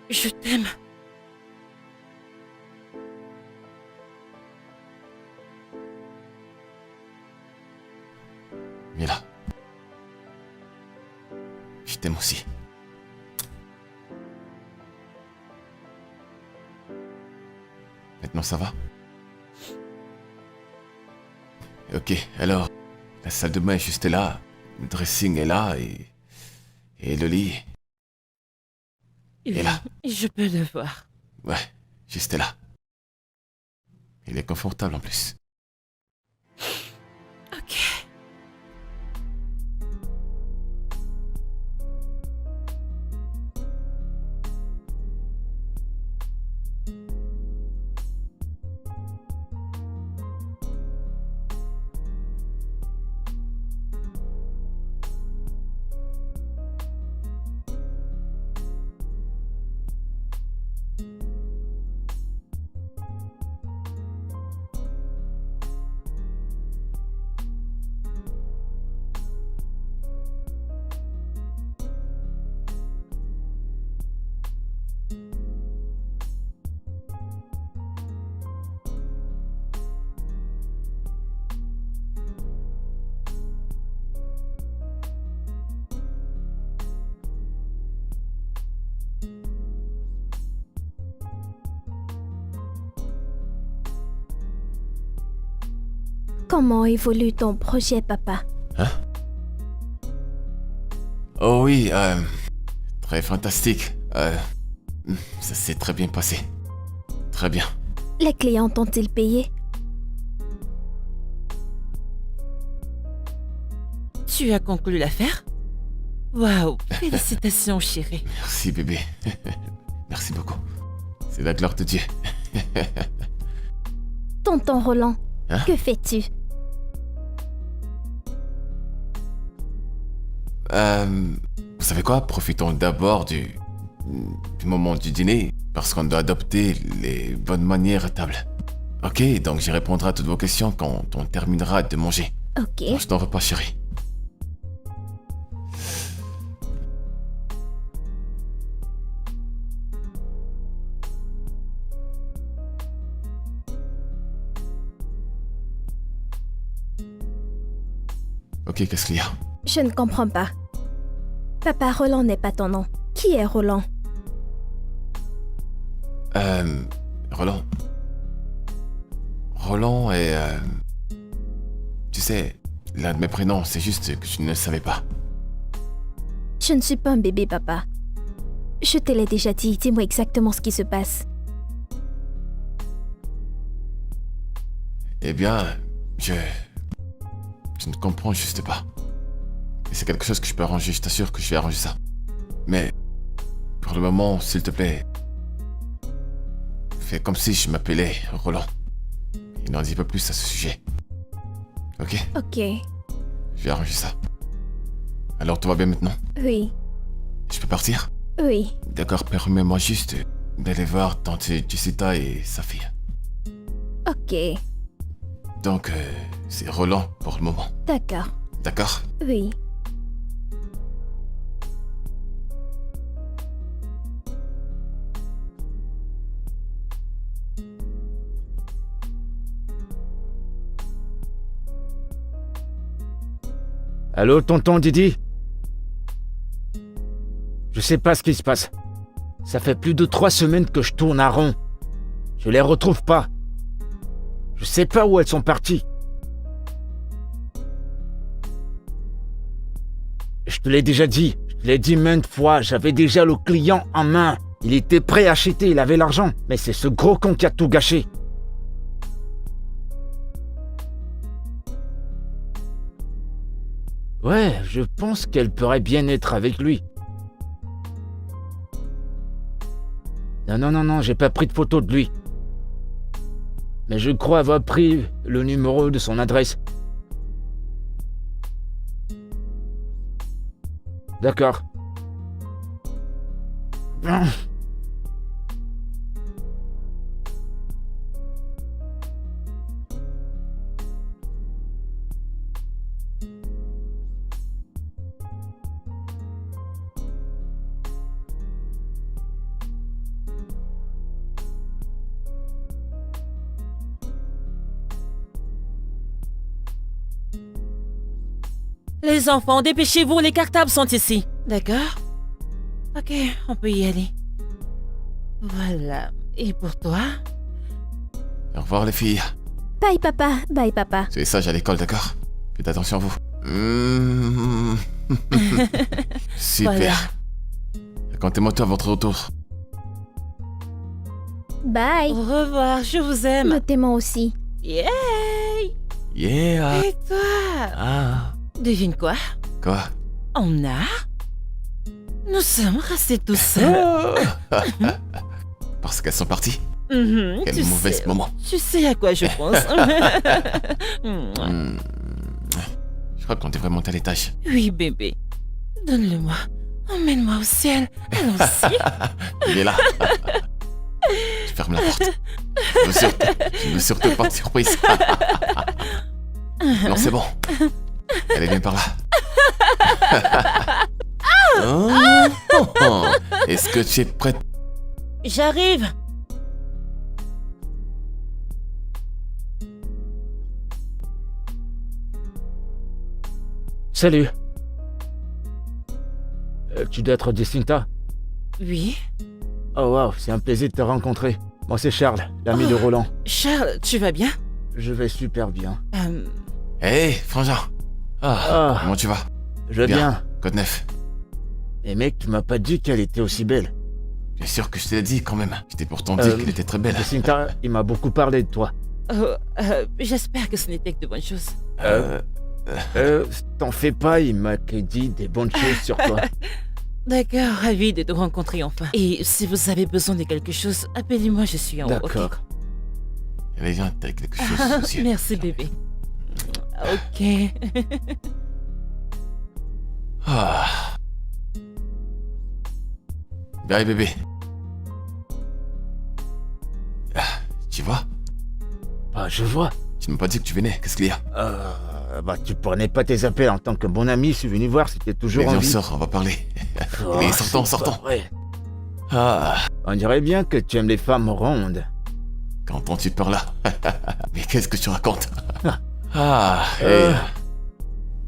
Je t'aime. Mila. Je t'aime aussi. Maintenant ça va? Ok, alors, la salle de bain est juste là, le dressing est là et le lit, Oui, là. je peux le voir. ouais, juste là. Il est confortable en plus. Ok. Comment évolue ton projet, papa? Oh oui, très fantastique. Ça s'est très bien passé. Très bien. Les clients t'ont-ils payé? Tu as conclu l'affaire? Waouh, félicitations, chérie. Merci bébé. Merci beaucoup. C'est la gloire de Dieu. Tonton Roland, Hein? que fais-tu? Vous savez quoi? Profitons d'abord du moment du dîner, parce qu'on doit adopter les bonnes manières à table. Ok, donc j'y répondrai à toutes vos questions quand on terminera de manger. Ok. Je t'en veux pas, chérie. Ok, qu'est-ce qu'il y a? Je ne comprends pas. Papa, Roland n'est pas ton nom. Qui est Roland? Roland. Roland est... Tu sais, l'un de mes prénoms, c'est juste que tu ne le savais pas. Je ne suis pas un bébé, papa. Je te l'ai déjà dit, dis-moi exactement ce qui se passe. Eh bien, je ne comprends juste pas. Et c'est quelque chose que je peux arranger, je t'assure que je vais arranger ça. Mais, pour le moment, s'il te plaît, fais comme si je m'appelais Roland. Et n'en dis pas plus à ce sujet. Ok? Ok. Je vais arranger ça. Alors, tout va bien maintenant? Oui. Je peux partir? Oui. D'accord, permets-moi juste d'aller voir tante Jessica et sa fille. Ok. Donc, c'est Roland pour le moment. D'accord. D'accord? Oui. Allô, tonton Didi? Je sais pas ce qui se passe. Ça fait plus de 3 semaines que je tourne à rond. Je les retrouve pas. Je sais pas où elles sont parties. Je te l'ai déjà dit. Je te l'ai dit maintes fois. J'avais déjà le client en main. Il était prêt à acheter. Il avait l'argent. Mais c'est ce gros con qui a tout gâché. Ouais, je pense qu'elle pourrait bien être avec lui. Non, j'ai pas pris de photo de lui. Mais je crois avoir pris le numéro de son adresse. D'accord. Les enfants, dépêchez-vous, les cartables sont ici. D'accord? Ok, on peut y aller. Voilà. Et pour toi? Au revoir les filles. Bye, papa. Bye, papa. Soyez sages à l'école, d'accord? Faites attention à vous. Super. Voilà. Racontez-moi tout à votre retour. Bye. Au revoir, je vous aime. Nous t'aimons aussi. Yeah! Yeah. Et toi? Ah. Devine quoi? Quoi? On a? Nous sommes restés tous seuls. Parce qu'elles sont parties. Mhm, Quel tu mauvais sais, moment. Tu sais à quoi je pense. Je crois qu'on devrait monter à l'étage. Oui, bébé. Donne-le-moi. Emmène-moi au ciel. Allons-y. Il est là. Je ferme la porte. Je veux surtout pas de surprise. Non, c'est bon. Elle est bien par là. Oh. Est-ce que tu es prête? J'arrive. Salut. Tu dois être Jacinta? Oui. Oh wow, c'est un plaisir de te rencontrer. Moi c'est Charles, l'ami de Roland. Charles, tu vas bien? Je vais super bien. Hé, frangin. Ah. Comment tu vas? Je vais bien. Code 9. Et mec, tu m'as pas dit qu'elle était aussi belle. Bien sûr que je te l'ai dit quand même. Je t'ai pourtant dit qu'elle était très belle. Jacinta, il m'a beaucoup parlé de toi. J'espère que ce n'était que de bonnes choses. T'en fais pas, il m'a que dit des bonnes choses sur toi. D'accord, ravi de te rencontrer enfin. Et si vous avez besoin de quelque chose, appelez-moi, je suis en haut. D'accord. Ok. Allez, viens, t'as quelque chose aussi. Merci bébé. Ok. Ah. Bye bébé. Ah, tu vois? Ah, je vois. Tu ne m'as pas dit que tu venais, qu'est-ce qu'il y a? Tu prenais pas tes appels en tant que bon ami, je suis venu voir si t'es toujours Mais en viens, vie. sors, on va parler. Oh, Allez, sortons, c'est pas sortons. vrai. Ah, On dirait bien que tu aimes les femmes rondes. qu'entends tu par là? Mais qu'est-ce que tu racontes? Euh.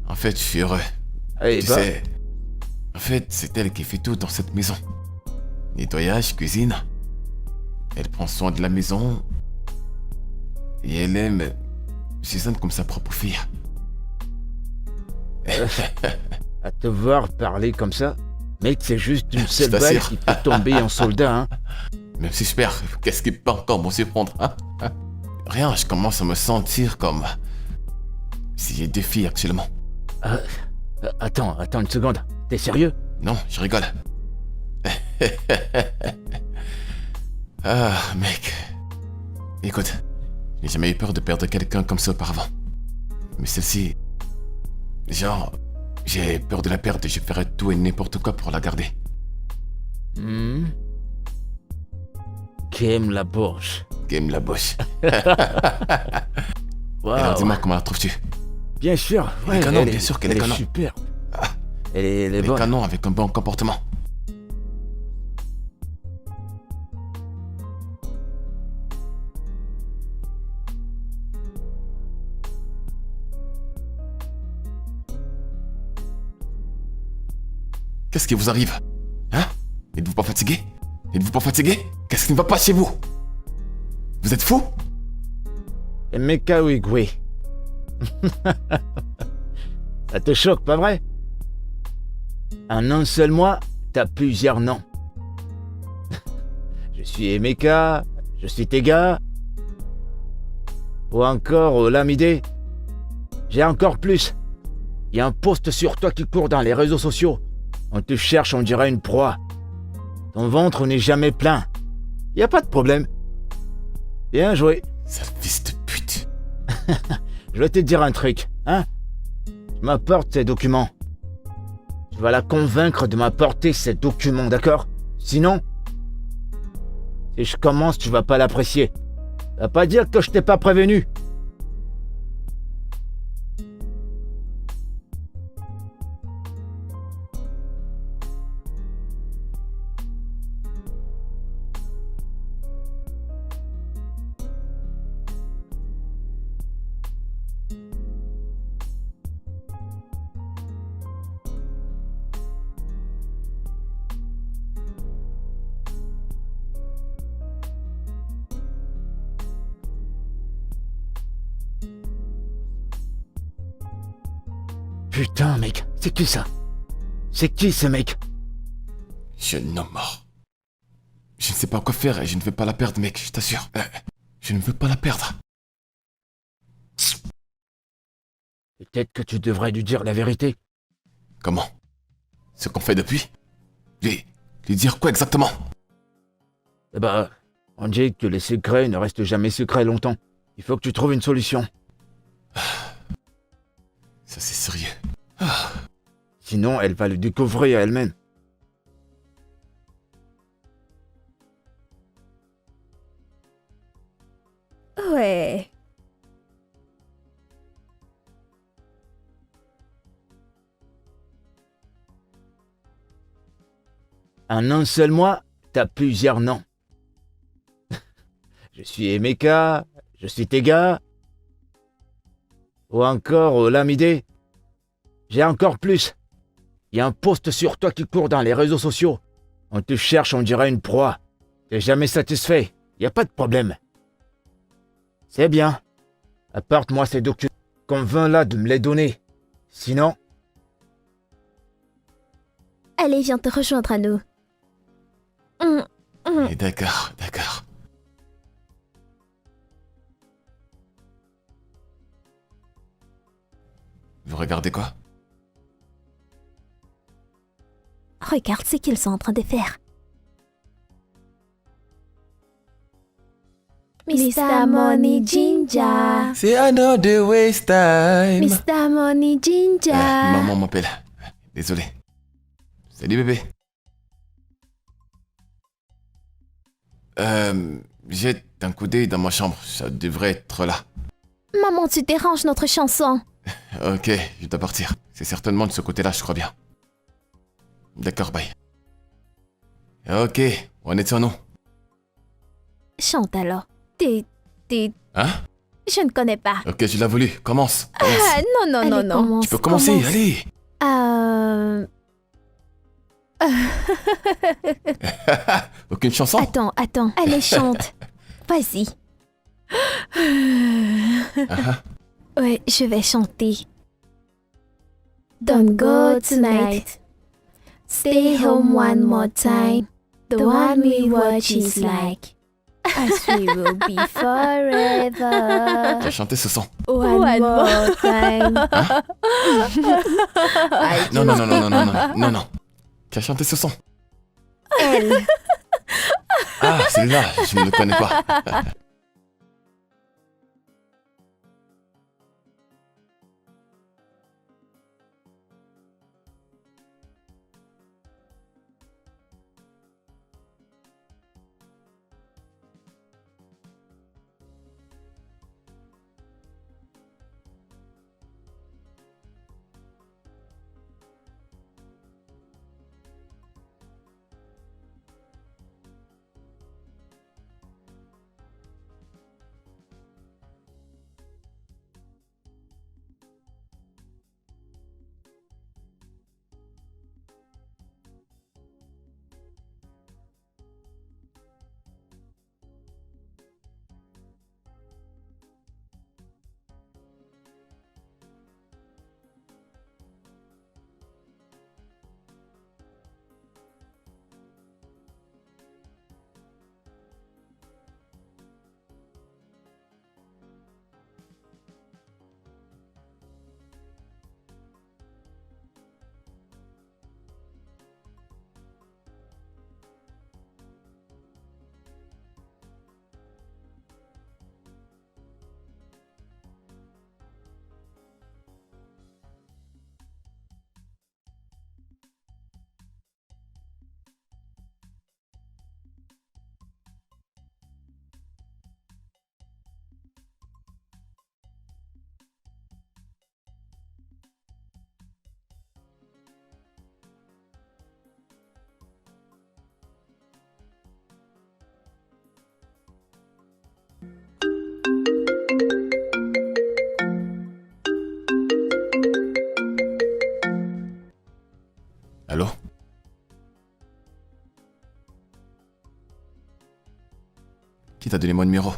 En fait, je suis heureux. Eh Tu ben, sais, en fait, c'est elle qui fait tout dans cette maison. Nettoyage, cuisine. Elle prend soin de la maison. Et elle aime Suzanne comme sa propre fille. à te voir parler comme ça, mec, c'est juste une seule Je balle t'assure. qui peut tomber en soldat, hein. Même si je perds, qu'est-ce qui peut encore m'en surprendre, hein? Rien, je commence à me sentir comme si j'ai 2 filles actuellement. Attends une seconde. T'es sérieux? Non, je rigole. Ah, mec. Écoute, j'ai jamais eu peur de perdre quelqu'un comme ça auparavant. Mais celle-ci... Genre, j'ai peur de la perdre et je ferais tout et n'importe quoi pour la garder. Game la bourge. Game la boche. Waouh. Alors dis-moi comment la trouves-tu? Bien sûr. Elle est canon, bien sûr qu'elle est canon. Super. Ah. Elle est Elle est bonne. canon avec un bon comportement. Qu'est-ce qui vous arrive? Hein? N'êtes-vous pas fatigué? N'êtes-vous pas fatigué? Qu'est-ce qui ne va pas chez vous? Vous êtes fou? Emeka Wigwe. Ça te choque, pas vrai? En un seul mois, t'as plusieurs noms. Je suis Emeka, je suis Tega. Ou encore Olamide. J'ai encore plus. Il y a un post sur toi qui court dans les réseaux sociaux. On te cherche, on dirait une proie. Ton ventre n'est jamais plein. Y a pas de problème. Bien joué. Sale fils de pute. Je vais te dire un truc, hein? Tu m'apportes ces documents. Tu vas la convaincre de m'apporter ces documents, d'accord? Sinon, si je commence, tu vas pas l'apprécier. Ça va pas dire que je t'ai pas prévenu. Putain, mec, c'est qui ça? C'est qui ce mec? Jeune homme mort. Je ne sais pas quoi faire et je ne veux pas la perdre, mec, je t'assure. Je ne veux pas la perdre. Peut-être que tu devrais lui dire la vérité. Comment? Ce qu'on fait depuis? Lui dire quoi exactement? Eh ben, on dit que les secrets ne restent jamais secrets longtemps. Il faut que tu trouves une solution. Ça c'est sérieux. Sinon, elle va le découvrir elle-même. Ouais. En un seul mois, t'as plusieurs noms. Je suis Emeka, je suis Tega. Ou encore Olamide. J'ai encore plus. Il y a un post sur toi qui court dans les réseaux sociaux. On te cherche, on dirait une proie. T'es jamais satisfait. Y a pas de problème. C'est bien. Apporte-moi ces documents. Convainc-la de me les donner. Sinon, Allez, viens te rejoindre à nous. Et d'accord. Vous regardez quoi? Regarde ce qu'ils sont en train de faire. Mr. Money Ginger. C'est another waste time. Mr. Money Ginger. Maman m'appelle. Désolé. Salut bébé. Jette un coup d'œil dans ma chambre, ça devrait être là. Maman, tu déranges notre chanson. Ok, je dois partir. C'est certainement de ce côté-là, je crois bien. D'accord, bye. Ok, on est sur nous. Chante alors. T'es... Hein? Je ne connais pas. Ok, je l'ai voulu. Commence. Commence. Ah, non. Tu peux commencer, commence. allez. Aucune chanson? Attends. Allez, chante. Vas-y. Ouais, je vais chanter. Don't go tonight. Stay home one more time. The one we watch is like. As we will be forever. Tu as chanté ce son. One more time. Non. Tu as chanté ce son. Elle. Ah, celui-là, je ne le connais pas. Allô? Qui t'a donné mon numéro?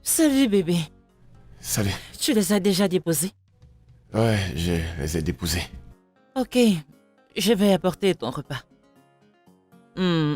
Salut bébé. Salut. Tu les as déjà déposés? Ouais, je les ai déposés. Ok, je vais apporter ton repas. Hmm.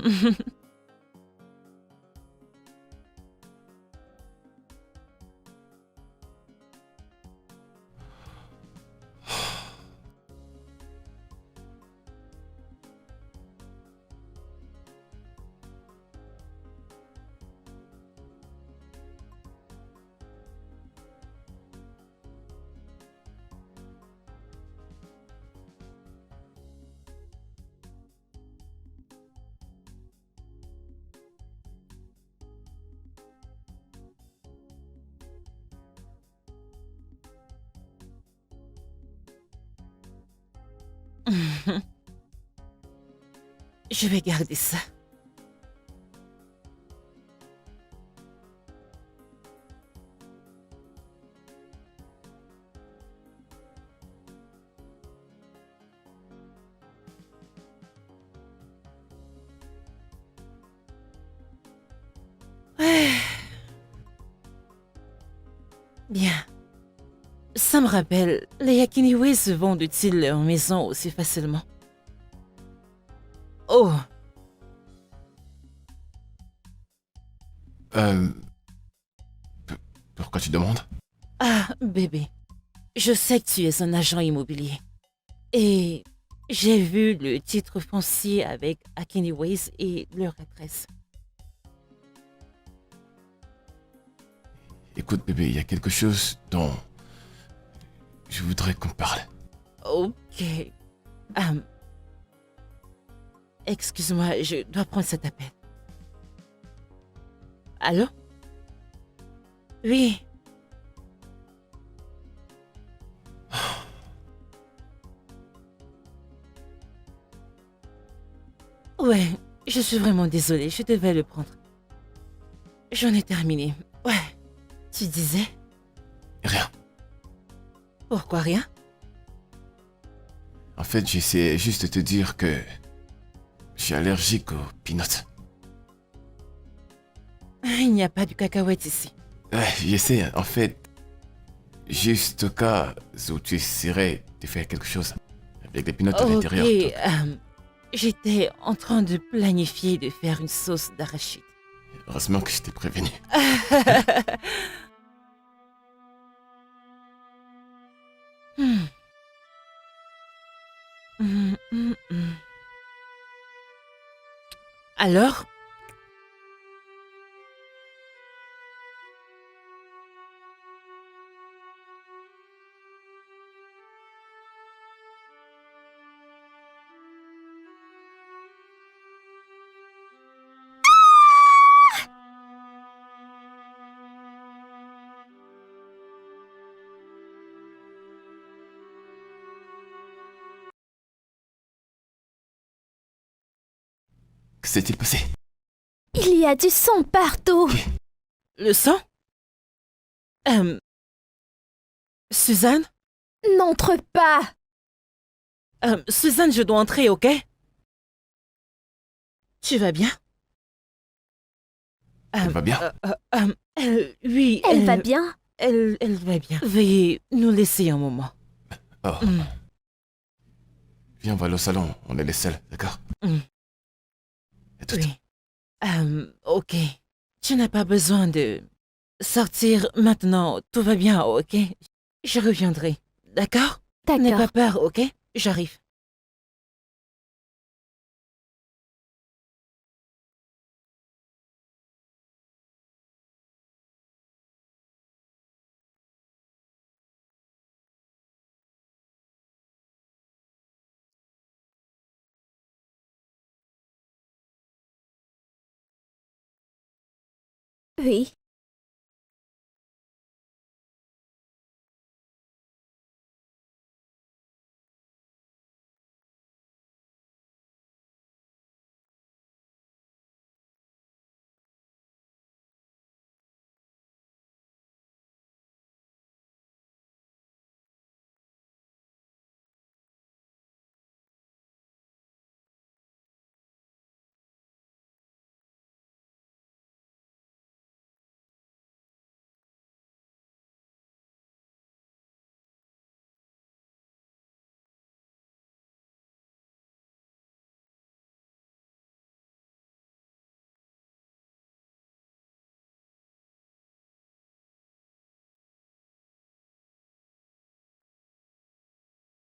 Je vais garder ça. Ouais. Bien. Ça me rappelle, les Yakiniway se vendent-ils leur maison aussi facilement? Oh, Euh... Pourquoi tu demandes? ah, bébé. Je sais que tu es un agent immobilier. Et j'ai vu le titre foncier avec Akiniways et leur adresse. Écoute, bébé, il y a quelque chose dont je voudrais qu'on parle. Ok. Hum, Excuse-moi, je dois prendre cet appel. Allô? Oui. Ouais, je suis vraiment désolée, je devais le prendre. J'en ai terminé. Ouais. Tu disais? Rien. Pourquoi rien? En fait, j'essaie juste de te dire que je suis allergique aux peanuts. Il n'y a pas de cacahuètes ici. Ouais, j'essaie, en fait, juste au cas où tu essaierais de faire quelque chose avec des peanuts à Ok, l'intérieur. j'étais en train de planifier de faire une sauce d'arachide. Heureusement que je t'ai prévenu. Hmm. Hmm. Alors? Que s'est-il passé? Il y a du sang partout. Le sang? Suzanne? N'entre pas. Suzanne, je dois entrer, ok? Tu vas bien? Elle va bien? Oui, Elle va bien. Elle va bien. Veuillez nous laisser un moment. Oh. Hmm. Viens, on va aller au salon, on est les seuls, d'accord? Hmm. À toutes. Oui. Ok. Tu n'as pas besoin de sortir maintenant. Tout va bien, ok? Je reviendrai. D'accord? N'aie pas D'accord. peur, ok? J'arrive. Oui.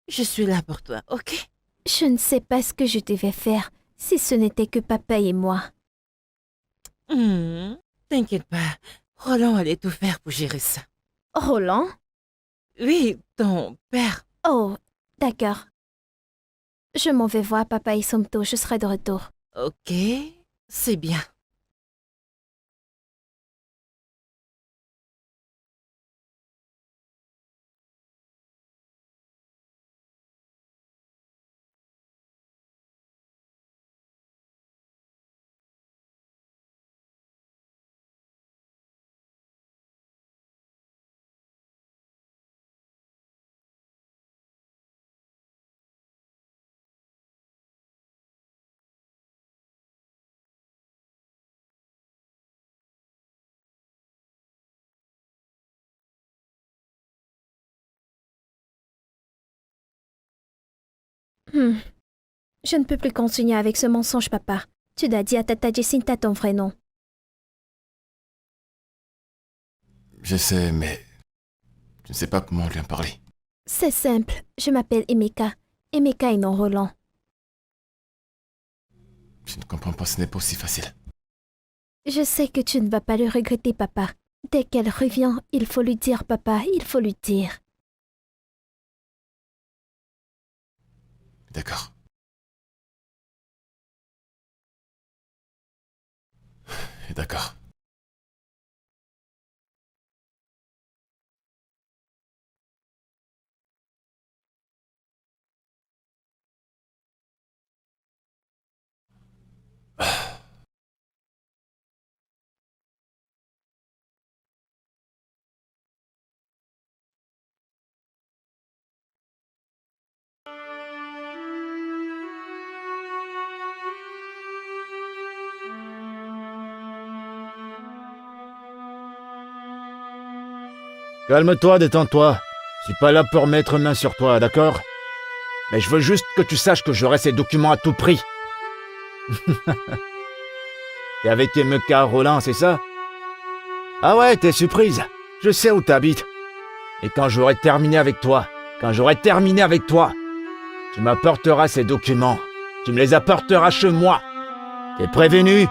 Je suis là pour toi, ok? Je ne sais pas ce que je devais faire si ce n'était que papa et moi. T'inquiète pas. Roland allait tout faire pour gérer ça. Roland? Oui, ton père. Oh, d'accord. Je m'en vais voir papa et Somto, je serai de retour. Ok, c'est bien. Je ne peux plus continuer avec ce mensonge, papa. Tu dois dire à Tata Jacinta ton vrai nom. Je sais, mais je ne sais pas comment lui en parler. C'est simple. Je m'appelle Emeka. Emeka et non Roland. Je ne comprends pas, ce n'est pas aussi facile. Je sais que tu ne vas pas le regretter, papa. Dès qu'elle revient, il faut lui dire, papa, il faut lui dire. D'accord. D'accord. Calme-toi, détends-toi. Je suis pas là pour mettre main sur toi, d'accord? Mais je veux juste que tu saches que j'aurai ces documents à tout prix. T'es avec Emeka Roland, c'est ça? Ah ouais, t'es surprise. Je sais où t'habites. Et quand j'aurai terminé avec toi, tu m'apporteras ces documents. Tu me les apporteras chez moi. T'es prévenu?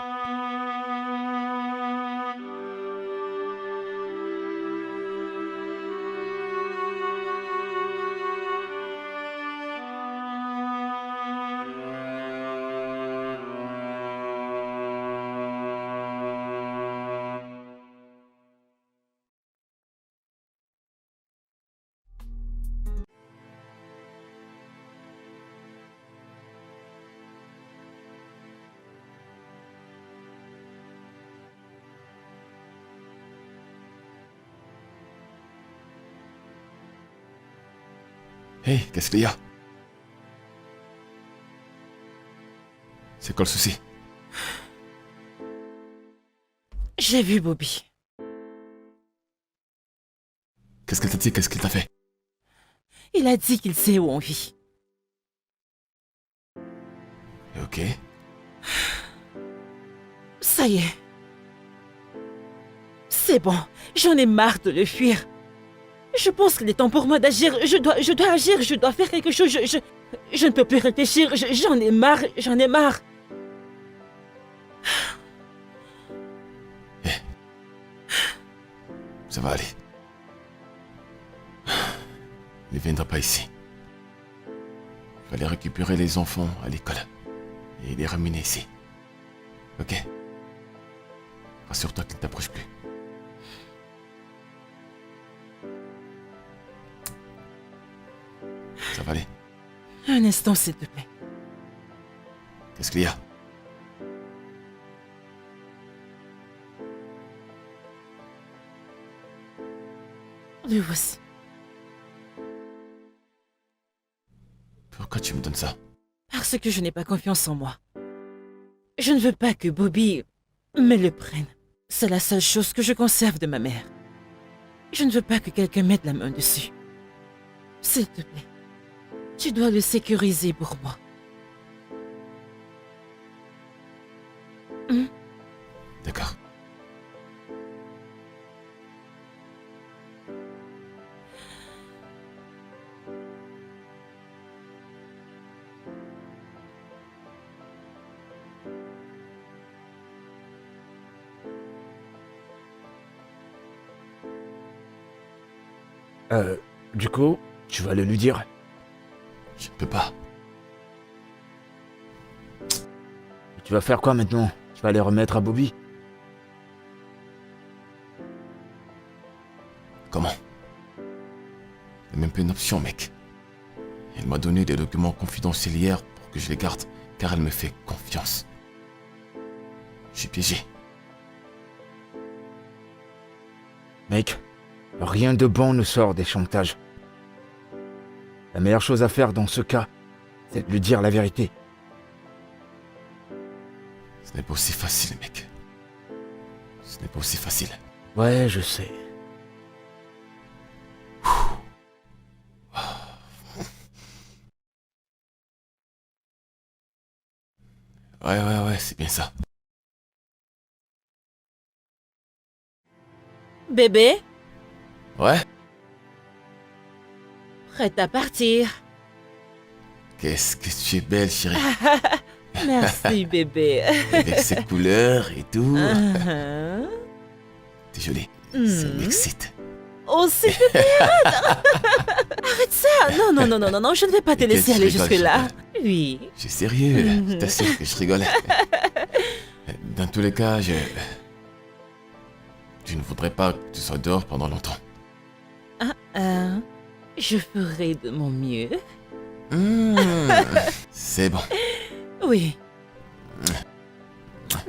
Hey, qu'est-ce qu'il y a? C'est quoi le souci? J'ai vu Bobby. Qu'est-ce qu'il t'a dit? Qu'est-ce qu'il t'a fait? Il a dit qu'il sait où on vit. Ok. Ça y est. C'est bon, j'en ai marre de le fuir. Je pense qu'il est temps pour moi d'agir. Je dois agir, je dois faire quelque chose. Je ne peux plus réfléchir. J'en ai marre, j'en ai marre. Ça va aller. Il ne viendra pas ici. Il fallait récupérer les enfants à l'école et les ramener ici. Ok? Rassure-toi qu'il ne t'approche plus. Ça va aller. Un instant, s'il te plaît. Qu'est-ce qu'il y a? Le voici. Pourquoi tu me donnes ça? Parce que je n'ai pas confiance en moi. Je ne veux pas que Bobby me le prenne. C'est la seule chose que je conserve de ma mère. Je ne veux pas que quelqu'un mette la main dessus. S'il te plaît, tu dois le sécuriser pour moi. D'accord. Du coup, tu vas le lui dire. Je ne peux pas. Tu vas faire quoi maintenant? Tu vas les remettre à Bobby? Comment? C'est même pas une option, mec. Elle m'a donné des documents confidentiels hier pour que je les garde, car elle me fait confiance. Je suis piégé. Mec, rien de bon ne sort des chantages. La meilleure chose à faire dans ce cas, c'est de lui dire la vérité. Ce n'est pas aussi facile, mec. Ce n'est pas aussi facile. Ouais, je sais. Ouais, c'est bien ça. Bébé, Ouais? prête à partir. Qu'est-ce que tu es belle, chérie. Merci, bébé. Avec ses couleurs et tout. Uh-huh. T'es jolie. Ça Mhm. m'excite. Oh, c'est bébé, arrête ça. Non, je ne vais pas te Ok, laisser je aller rigole, jusque-là. je Oui. Je suis sérieux, Mhm. je t'assure que je rigole. Dans tous les cas, je ne voudrais pas que tu sois dehors pendant longtemps. Je ferai de mon mieux. C'est bon. Oui.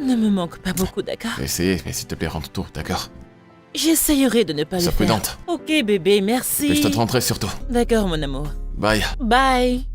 Ne me manque pas beaucoup, d'accord? Je vais essayer, mais s'il te plaît, rentre tôt, d'accord? J'essayerai de ne pas le Sois faire. prudente. Ok, bébé, merci. Et je te rentrer surtout. D'accord, mon amour. Bye. Bye.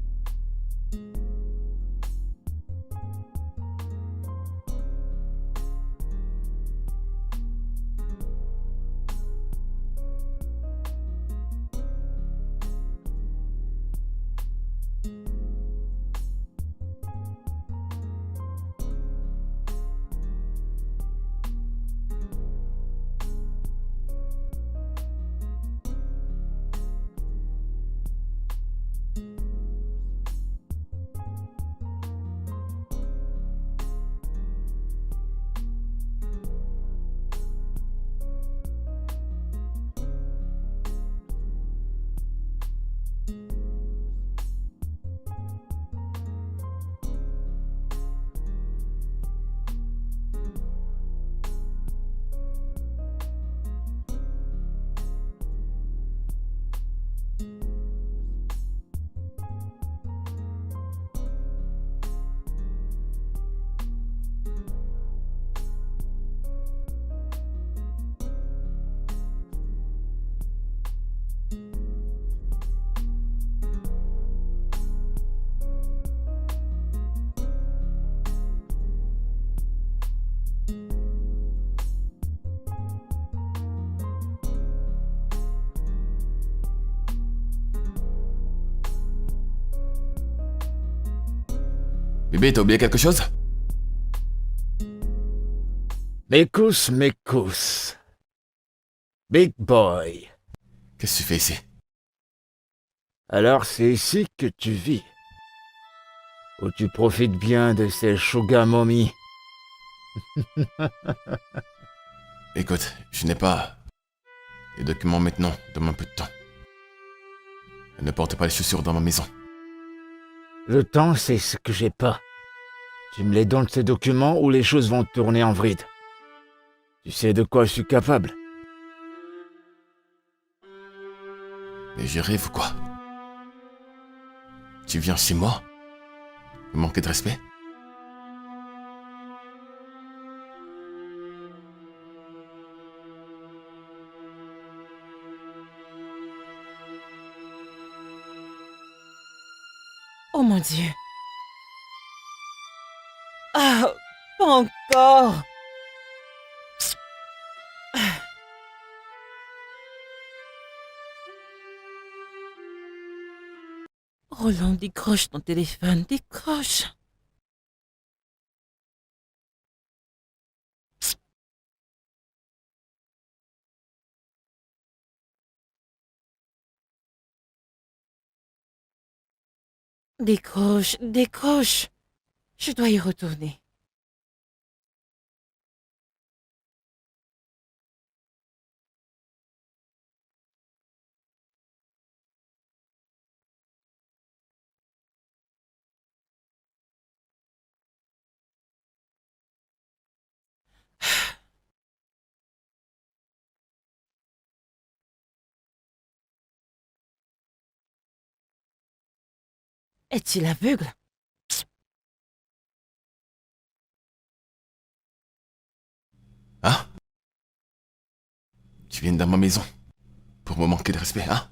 Bébé, t'as oublié quelque chose? Mécous. Big boy. Qu'est-ce que tu fais ici? Alors c'est ici que tu vis. Où tu profites bien de ces sugar mommy. Écoute, je n'ai pas les documents maintenant, donne-moi un peu de temps. Ne porte pas les chaussures dans ma maison. Le temps, c'est ce que j'ai pas. Tu me les donnes ces documents ou les choses vont tourner en vrille. Tu sais de quoi je suis capable. Mais je rêve ou quoi? Tu viens chez moi? Me manquer de respect? Oh mon Dieu. Ah, pas encore. Roland, décroche ton téléphone, décroche. Décroche. Je dois y retourner. Est-il aveugle? Hein? Tu viens dans ma maison pour me manquer de respect, hein?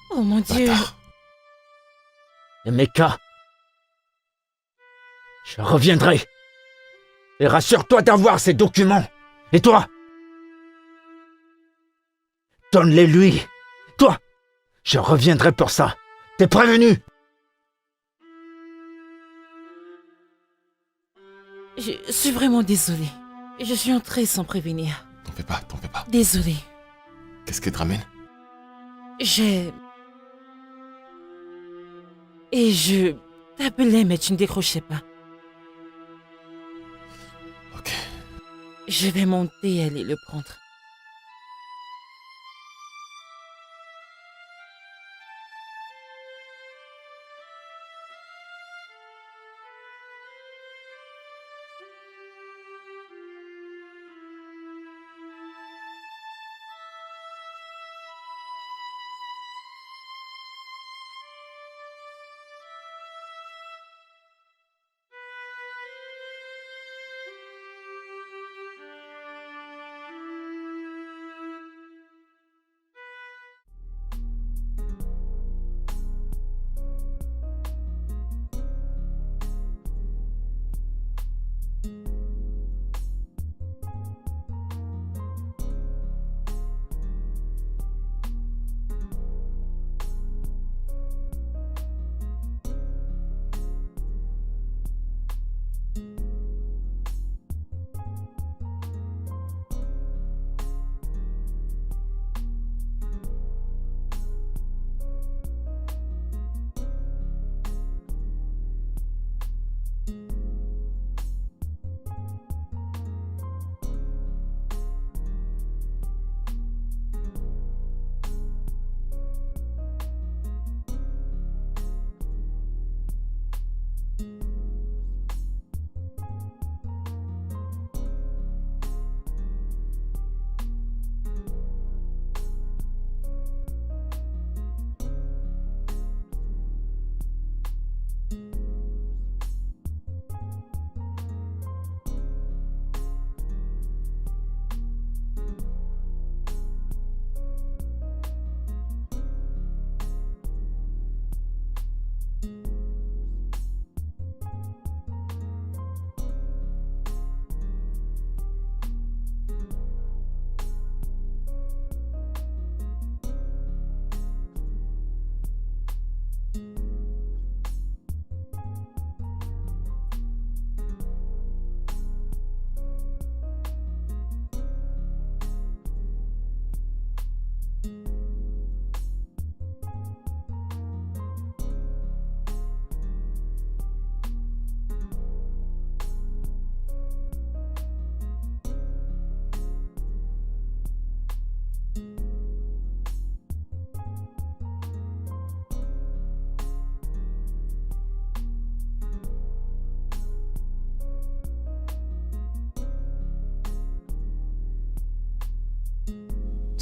Oh mon Dieu. Bâtard. Emeka, je reviendrai. Et rassure-toi d'avoir ces documents. Et toi? Donne-les lui. Toi, Je reviendrai pour ça. T'es prévenu? Je suis vraiment désolée. Je suis entrée sans prévenir. T'en fais pas, t'en fais pas. Désolée. Qu'est-ce qui te ramène? Et je t'appelais, mais tu ne décrochais pas. Ok. Je vais monter et aller le prendre.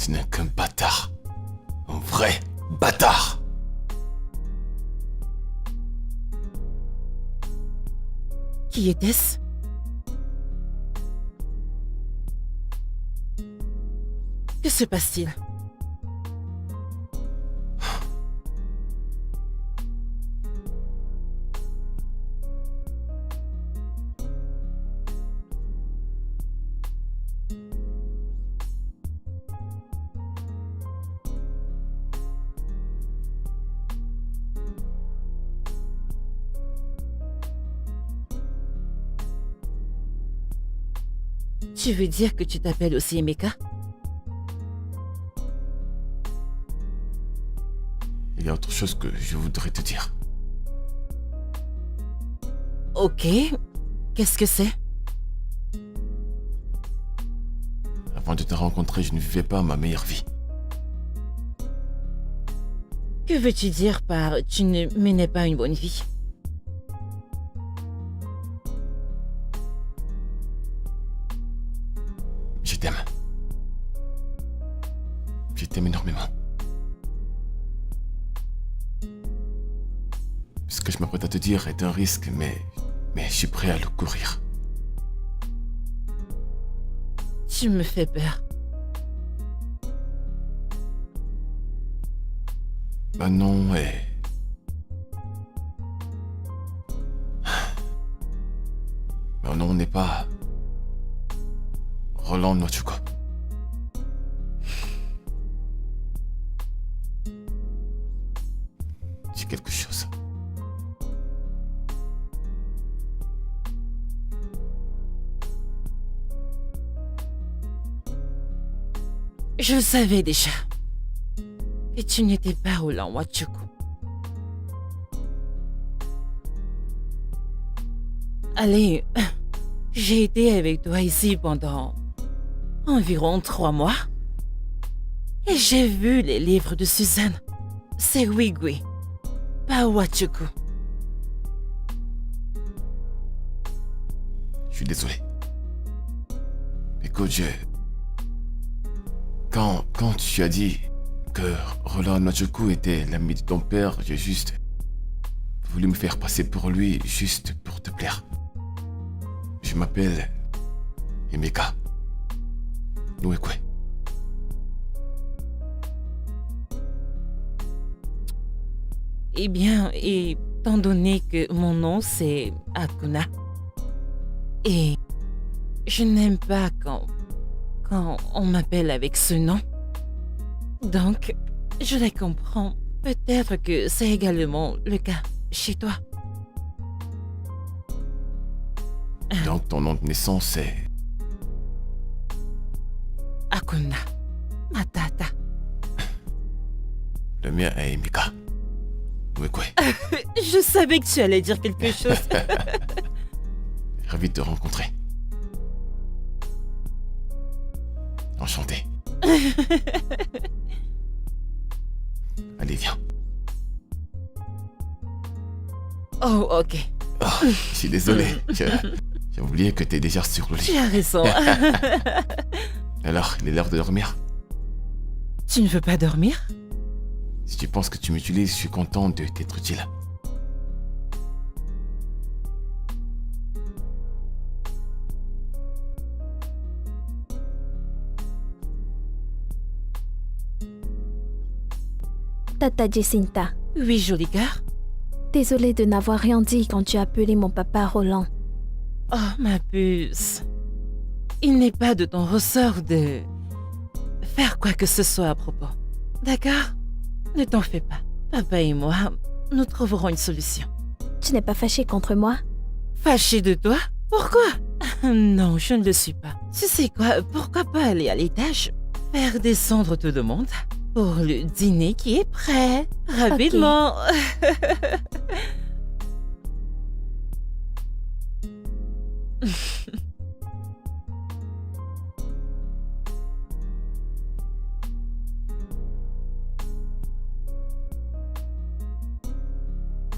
Tu n'es qu'un bâtard. Un vrai bâtard. Qui était-ce? Que se passe-t-il? Tu veux dire que tu t'appelles aussi Emeka? Il y a autre chose que je voudrais te dire. Ok. Qu'est-ce que c'est? Avant de te rencontrer, je ne vivais pas ma meilleure vie. Que veux-tu dire par tu ne menais pas une bonne vie? Je t'aime. Je t'aime énormément. Ce que je m'apprête à te dire est un risque, mais je suis prêt à le courir. Tu me fais peur. Manon est... Manon n'est pas... Roland Nochuko. Je le savais déjà. Que tu n'étais pas Roland Wachuku. Allez, j'ai été avec toi ici pendant environ 3 mois. Et j'ai vu les livres de Suzanne. C'est Wigwe, pas Wachuku. Je suis désolé. Écoute, Quand tu as dit que Roland Wachuku était l'ami de ton père, j'ai juste voulu me faire passer pour lui, juste pour te plaire. Je m'appelle Emeka Nwekwe. Eh bien, étant donné que mon nom c'est Akuna, et je n'aime pas quand on m'appelle avec ce nom. Donc, je les comprends. Peut-être que c'est également le cas chez toi. Donc ton nom de naissance c'est... Akuna Matata. Le mien est Emeka Nwekwe. Je savais que tu allais dire quelque chose. Ravi de te rencontrer. Enchanté. Allez, viens. Oh, ok. Oh, je suis désolé. J'ai oublié que t'es déjà sur le Tu lit. as raison. Alors, il est l'heure de dormir. Tu ne veux pas dormir? Si tu penses que tu m'utilises, je suis content de t'être utile. Tata Jacinta, Oui, joli cœur. désolée de n'avoir rien dit quand tu as appelé mon papa Roland. Oh, ma puce. Il n'est pas de ton ressort de faire quoi que ce soit à propos. D'accord? Ne t'en fais pas. Papa et moi, nous trouverons une solution. Tu n'es pas fâché contre moi? Fâché de toi? Pourquoi? Non, je ne le suis pas. Tu sais quoi? Pourquoi pas aller à l'étage? Faire descendre tout le monde pour le dîner qui est prêt. Rapidement.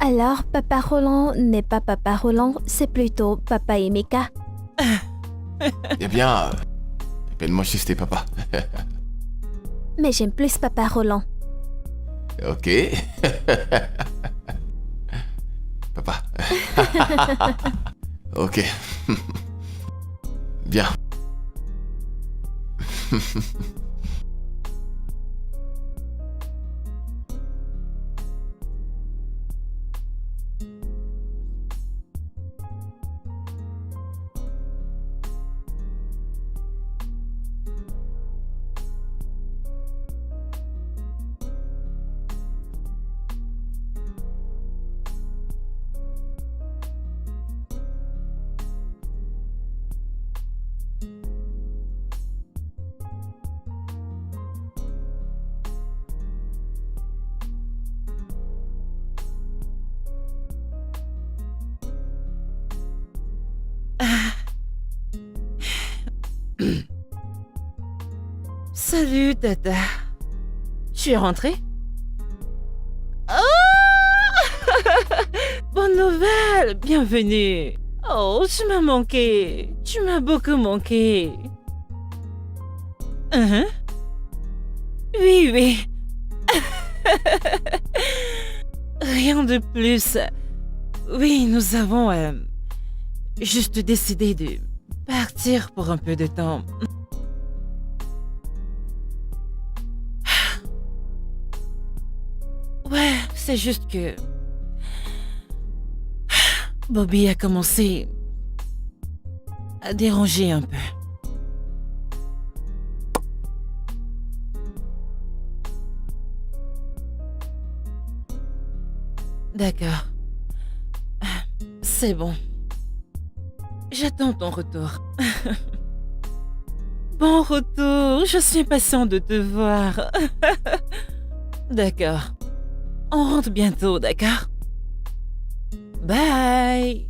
Alors, papa Roland n'est pas papa Roland, c'est plutôt papa Emeka. Eh bien, appelle-moi juste tes papa. Mais j'aime plus papa Roland. Ok. Papa. Ok. Bien. Salut, Tata. Tu es rentrée? Oh! Bonne nouvelle! Bienvenue! Oh, tu m'as manqué. Tu m'as beaucoup manqué. Oui, oui. Rien de plus. Oui, nous avons juste décidé de partir pour un peu de temps. Ouais, c'est juste que Bobby a commencé à déranger un peu. D'accord. C'est bon. J'attends ton retour. Bon retour, je suis impatient de te voir. D'accord. On rentre bientôt, d'accord? Bye.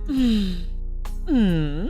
Hmm. Hmm.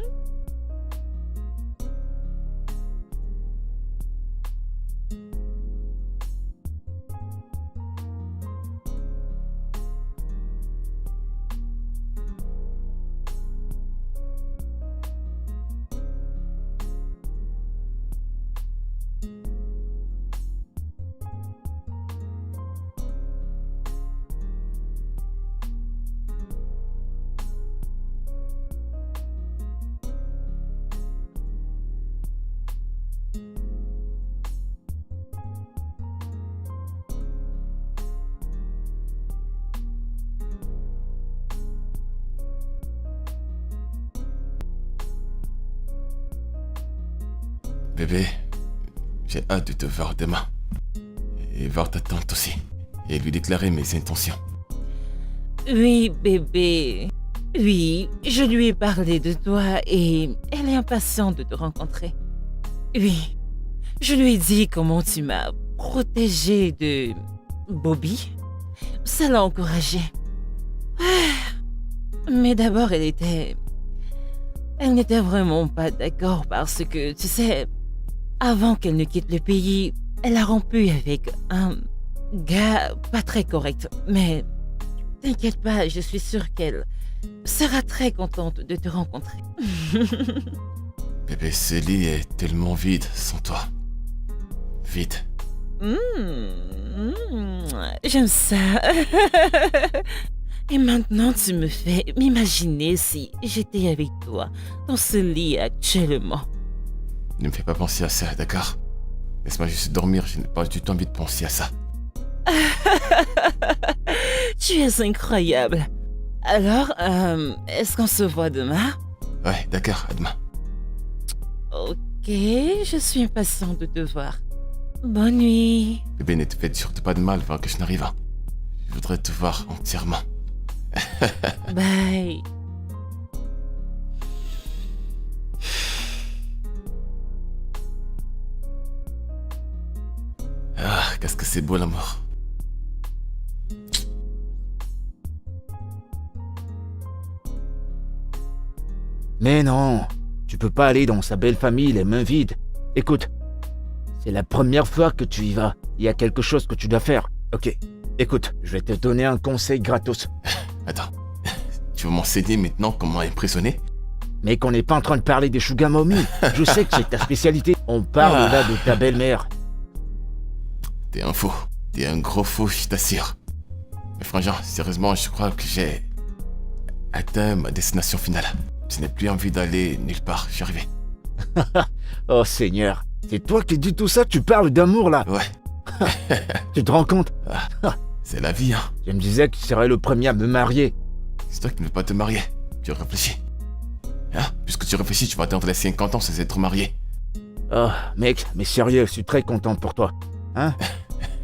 Bébé, j'ai hâte de te voir demain. Et voir ta tante aussi. Et lui déclarer mes intentions. Oui, bébé. Oui, je lui ai parlé de toi et elle est impatiente de te rencontrer. Oui, je lui ai dit comment tu m'as protégée de Bobby. Ça l'a encouragée. Mais d'abord, elle n'était vraiment pas d'accord parce que, tu sais, avant qu'elle ne quitte le pays, elle a rompu avec un gars pas très correct. Mais t'inquiète pas, je suis sûre qu'elle sera très contente de te rencontrer. Bébé, ce lit est tellement vide sans toi. Vide. J'aime ça. Et maintenant, tu me fais m'imaginer si j'étais avec toi dans ce lit actuellement. Ne me fais pas penser à ça, d'accord? Laisse-moi juste dormir, je n'ai pas du tout envie de penser à ça. Tu es incroyable. Alors, est-ce qu'on se voit demain? Ouais, d'accord, à demain. Ok, je suis impatiente de te voir. Bonne nuit. Bébé, ne te fais surtout pas de mal avant que je n'arrive. Je voudrais te voir entièrement. Bye. Ah, qu'est-ce que c'est beau l'amour. Mais non, tu peux pas aller dans sa belle famille les mains vides. Écoute, c'est la première fois que tu y vas. Il y a quelque chose que tu dois faire. Ok, écoute, je vais te donner un conseil gratos. Attends, tu veux m'enseigner maintenant comment impressionner? Mais qu'on n'est pas en train de parler des sugar mommy. Je sais que c'est ta spécialité. On parle là de ta belle-mère. T'es un fou. T'es un gros fou, je t'assure. Mais frangin, sérieusement, je crois que j'ai atteint ma destination finale. Je n'ai plus envie d'aller nulle part, je suis arrivé. Oh Seigneur, c'est toi qui dis tout ça, tu parles d'amour là. Ouais, Tu te rends compte? c'est la vie, hein. Je me disais que tu serais le premier à me marier. C'est toi qui ne veux pas te marier. Tu réfléchis. Hein? Puisque tu réfléchis, tu vas attendre les 50 ans sans être marié. Oh mec, mais sérieux, je suis très content pour toi. Hein?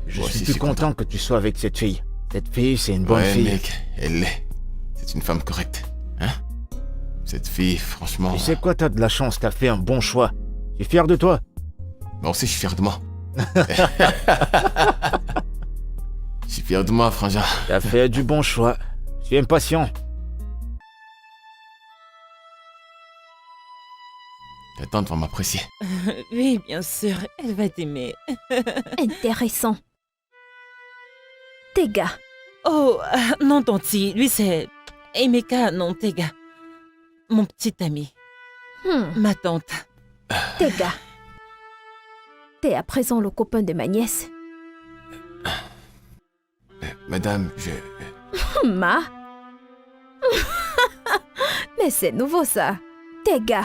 Je Moi suis aussi, plus content que tu sois avec cette fille. Cette fille, c'est une bonne Ouais, fille. mec, elle l'est. C'est une femme correcte. Hein? Cette fille, franchement... Tu sais quoi, t'as de la chance, t'as fait un bon choix. Je suis fier de toi. Moi aussi, je suis fier de moi. Je suis fier de moi, frangin. T'as fait du bon choix. Je suis impatient. Ta tante va m'apprécier. Oui, bien sûr, elle va t'aimer. Intéressant. Tega. Oh, non, Tanti, lui c'est Emeka, non, Tega. Mon petit ami, ma tante. Tega. T'es à présent le copain de ma nièce. Madame, Ma. Mais c'est nouveau ça. Tega.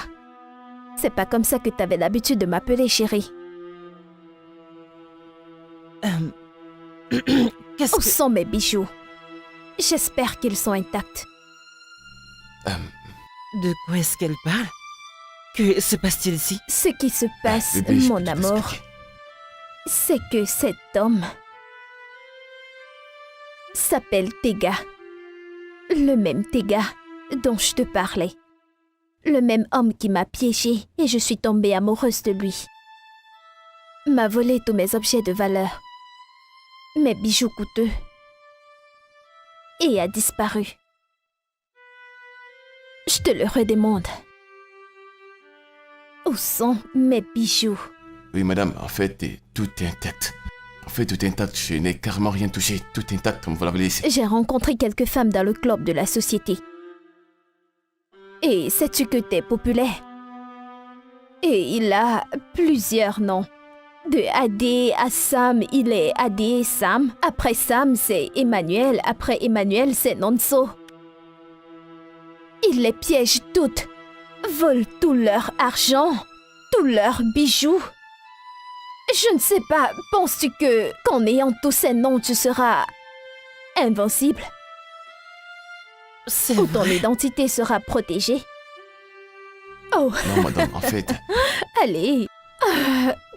C'est pas comme ça que t'avais l'habitude de m'appeler chérie. Qu'est-ce Où que... sont mes bijoux? J'espère qu'ils sont intacts. De quoi est-ce qu'elle parle? Que se passe-t-il ici? Ce qui se passe, bébé, je mon peux te amour, l'expliquer. c'est que cet homme s'appelle Tega. Le même Tega dont je te parlais. Le même homme qui m'a piégée et je suis tombée amoureuse de lui. M'a volé tous mes objets de valeur, mes bijoux coûteux, et a disparu. Je te le redemande. Où sont mes bijoux? Oui, madame, en fait, tout est intact. En fait, tout est intact. Je n'ai carrément rien touché. Tout est intact, comme vous l'avez laissé. J'ai rencontré quelques femmes dans le club de la société. Et sais-tu que t'es populaire? Et il a plusieurs noms. De Adé à Sam, il est Adé et Sam. Après Sam, c'est Emmanuel. Après Emmanuel, c'est Nonso. Il les piège toutes. Vole tout leur argent, tous leurs bijoux. Je ne sais pas, penses-tu que qu'en ayant tous ces noms, tu seras invincible? C'est Ou ton vrai. identité sera protégée? Oh, Non, madame, en fait... allez.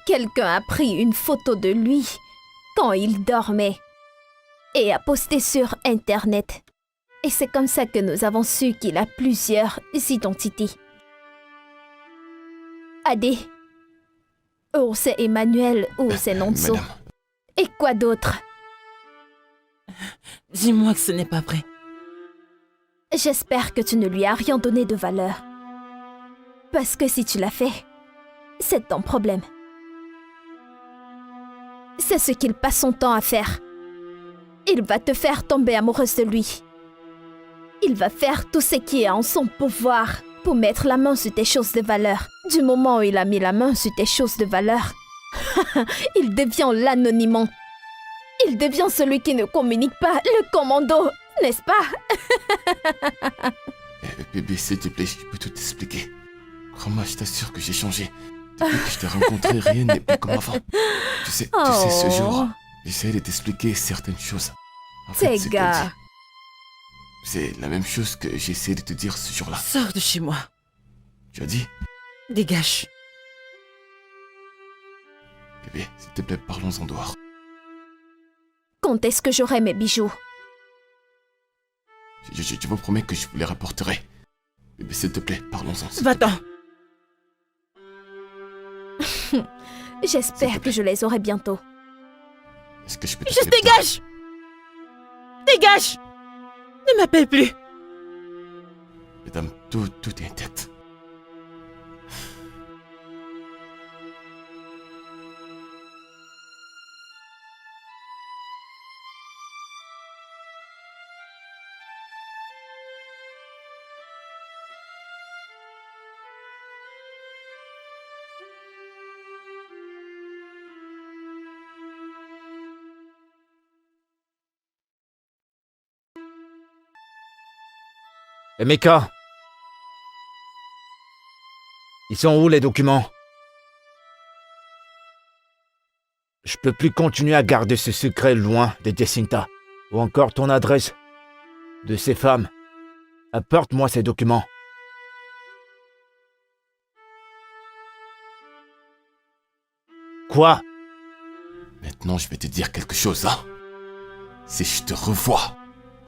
Quelqu'un a pris une photo de lui quand il dormait et a posté sur Internet. Et c'est comme ça que nous avons su qu'il a plusieurs identités. Adé. Ou c'est Emmanuel ou c'est Nonso. Madame, Et quoi d'autre? Dis-moi que ce n'est pas vrai. J'espère que tu ne lui as rien donné de valeur. Parce que si tu l'as fait, c'est ton problème. C'est ce qu'il passe son temps à faire. Il va te faire tomber amoureuse de lui. Il va faire tout ce qui est en son pouvoir pour mettre la main sur tes choses de valeur. Du moment où il a mis la main sur tes choses de valeur, il devient l'anonymat. Il devient celui qui ne communique pas, le commando, n'est-ce pas? bébé, s'il te plaît, je peux tout t'expliquer. Crois-moi, je t'assure que j'ai changé. Depuis que je t'ai rencontré, rien n'est plus comme avant. Tu sais, ce jour, j'essaie de t'expliquer certaines choses. En fait, Tes ce que gars. dit, c'est la même chose que j'ai essayé de te dire ce jour-là. Sors de chez moi. Tu as dit, Dégage. bébé, s'il te plaît, parlons en dehors. Quand est-ce que j'aurai mes bijoux? Je vous promets que je vous les rapporterai. Bébé, s'il te plaît, parlons-en. s'il te plaît. Va-t'en. J'espère que je les aurai bientôt. Est-ce que je peux te Juste faire dégage. Dégage. Ne m'appelle plus. Mesdames, tout est intact. Emeka, ils sont où les documents? Je peux plus continuer à garder ce secret loin de Jacinta. Ou encore ton adresse de ces femmes. Apporte-moi ces documents. Quoi? Maintenant, je vais te dire quelque chose, hein. Si je te revois,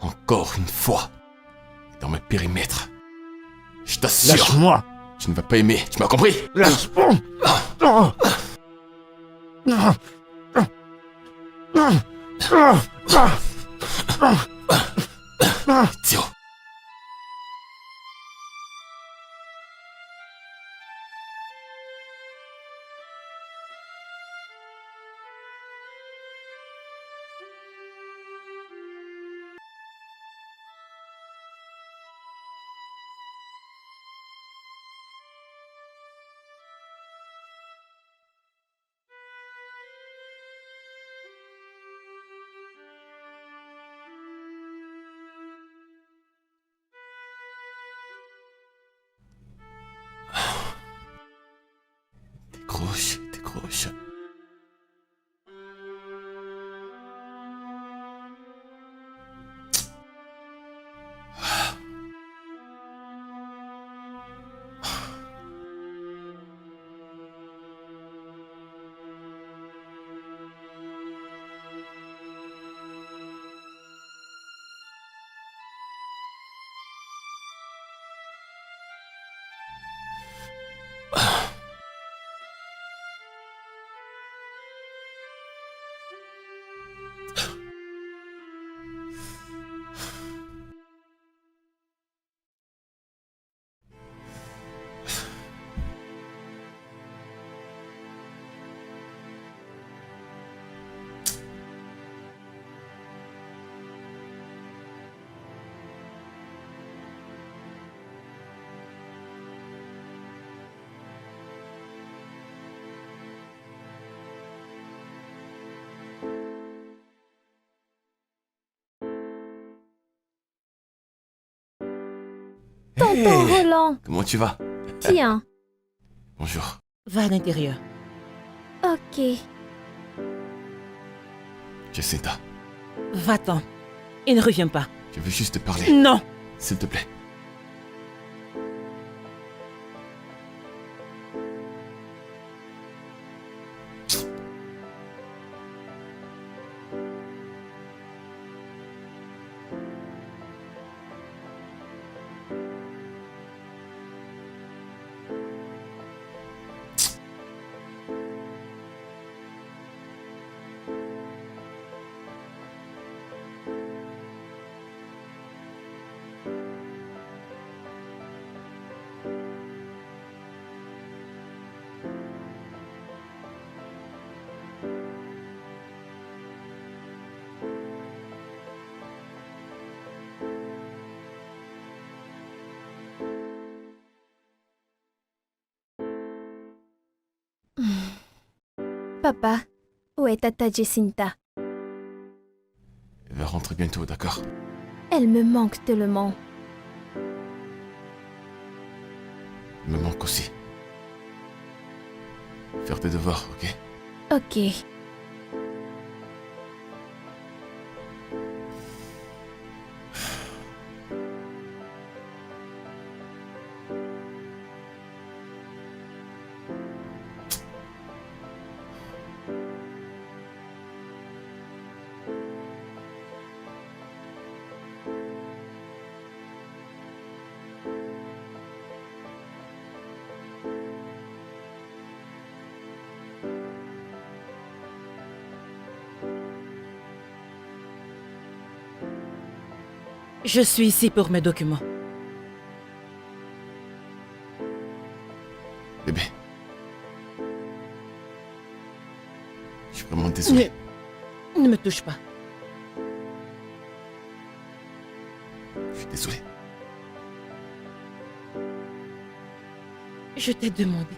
encore une fois, dans mes périmètres, je t'assure, Lâche-moi! tu ne vas pas aimer, tu m'as compris? Lâche-moi! Tio. Décroche, décroche. Tonton Roland, Comment tu vas? tiens. Bonjour. Va à l'intérieur. Ok. Jacinta, Va-t'en. Et ne reviens pas. je veux juste te parler. Non. S'il te plaît. Papa, où est Tata Jacinta? Elle va rentrer bientôt, d'accord? Elle me manque tellement. Elle me manque aussi. Faire tes devoirs, ok? Ok. Je suis ici pour mes documents. Bébé. Je suis vraiment désolé. Ne me touche pas. Je suis désolé. Je t'ai demandé.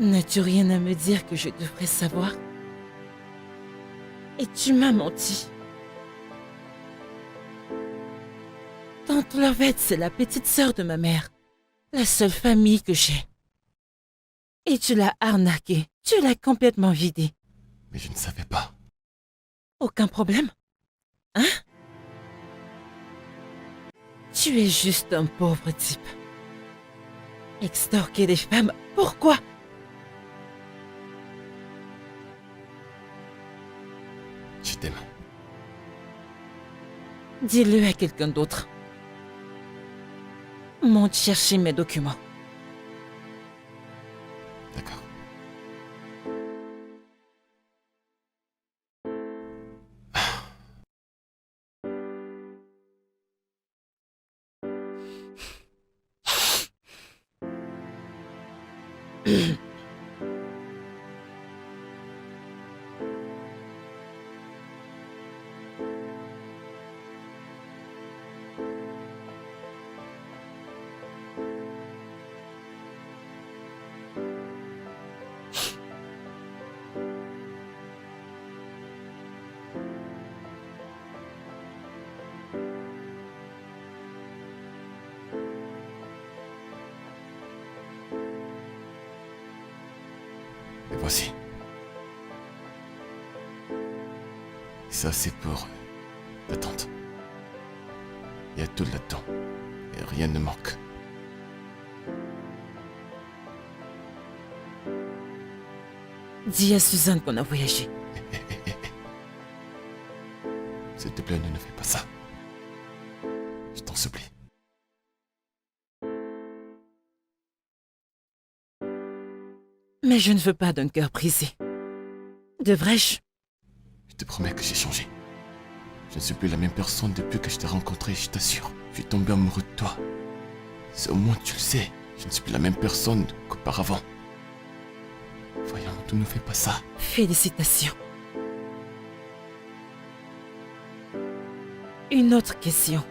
N'as-tu rien à me dire que je devrais savoir? Et tu m'as menti. Tante Lovette, c'est la petite sœur de ma mère. La seule famille que j'ai. Et tu l'as arnaquée. Tu l'as complètement vidée. Mais je ne savais pas. Aucun problème? Hein? Tu es juste un pauvre type. Extorquer des femmes, pourquoi? Je t'aime. Dis-le à quelqu'un d'autre. Monte chercher mes documents. D'accord. Et voici. Ça, c'est pour ta tante. Il y a tout là-dedans. Et rien ne manque. Dis à Suzanne qu'on a voyagé. S'il te plaît, ne fais pas ça. Je t'en supplie. Mais je ne veux pas d'un cœur brisé. Devrais-je? Je te promets que j'ai changé. Je ne suis plus la même personne depuis que je t'ai rencontré, je t'assure. Je suis tombé amoureux de toi. C'est au moins tu le sais. Je ne suis plus la même personne qu'auparavant. Voyons, tu ne fais pas ça. Félicitations. Une autre question.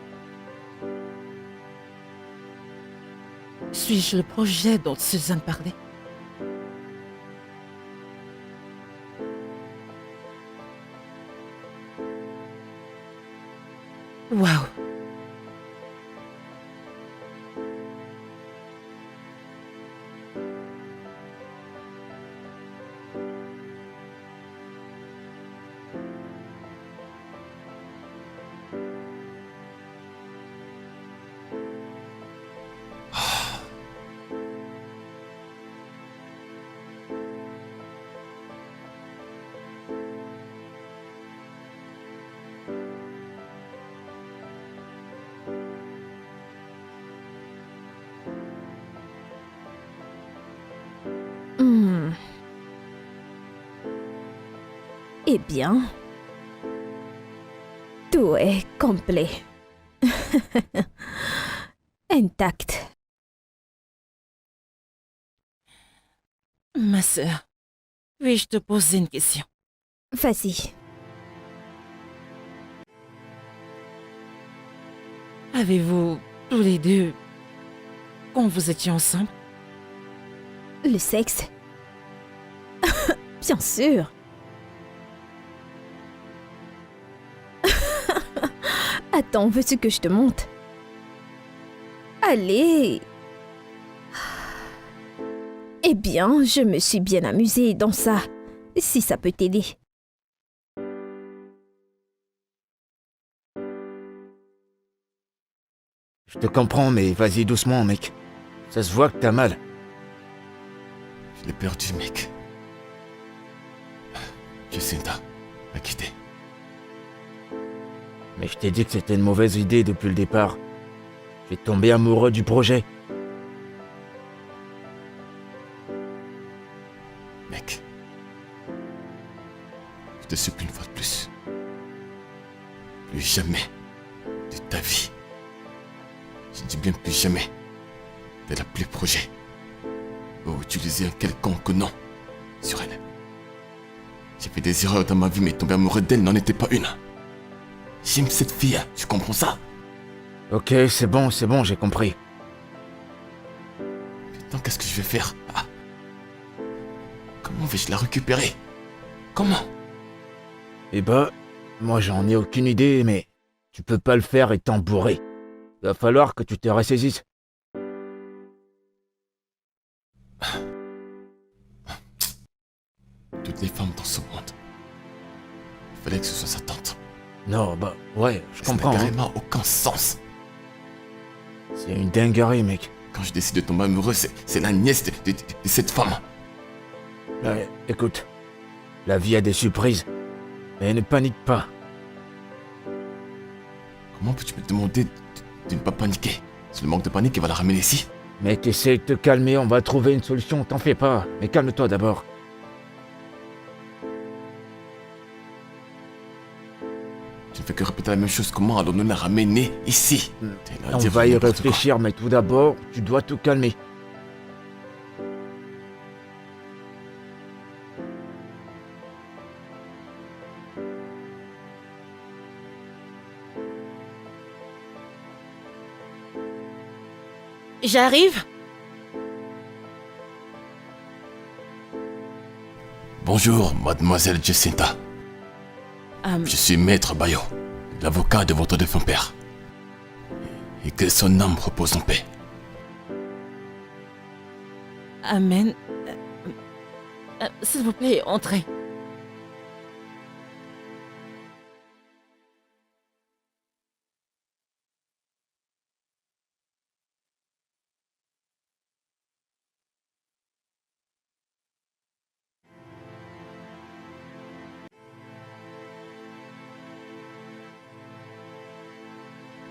Suis-je le projet dont Suzanne parlait? Waouh! Hmm. Eh bien, tout est complet. Intact. Ma sœur, puis-je te poser une question? Vas-y. Avez-vous tous les deux, quand vous étiez ensemble, Le sexe? Bien sûr. Attends, veux-tu que je te montre? Allez. Eh bien, je me suis bien amusée dans ça, si ça peut t'aider. Je te comprends, mais vas-y doucement, mec. Ça se voit que t'as mal. Je l'ai perdu, mec. Jacinta m'a quitté. Mais je t'ai dit que c'était une mauvaise idée depuis le départ. J'ai tombé amoureux du projet. Mec. Je te supplie une fois de plus. Plus jamais de ta vie. Je dis bien plus jamais de l'appeler projet. Ou utiliser un quelconque nom sur elle. J'ai fait des erreurs dans ma vie, mais tomber amoureux d'elle n'en était pas une. J'aime cette fille, tu comprends ça? Ok, c'est bon, j'ai compris. Maintenant, qu'est-ce que je vais faire? Comment vais-je la récupérer? Comment? Eh bah, moi j'en ai aucune idée, mais tu peux pas le faire étant bourré. Il va falloir que tu te ressaisisses. Toutes les femmes dans ce monde. Il fallait que ce soit sa tante. Non, bah, ouais, je Ça n'a comprends. Hein. carrément aucun sens. C'est une dinguerie, mec. Quand je décide de tomber amoureux, c'est la nièce de cette femme. Ouais, écoute, la vie a des surprises, mais ne panique pas. Comment peux-tu me demander de ne pas paniquer? C'est le manque de panique qui va la ramener ici. Mec, essaye de te calmer, on va trouver une solution, t'en fais pas. Mais calme-toi d'abord. Tu ne fais que répéter la même chose. Comment allons-nous la ramener ici? T'es là à On dire va y n'importe quoi. réfléchir, mais tout d'abord, tu dois te calmer. J'arrive? Bonjour, mademoiselle Jacinta. Je suis maître Bayo, l'avocat de votre défunt père. Et que son âme repose en paix. Amen. S'il vous plaît, entrez.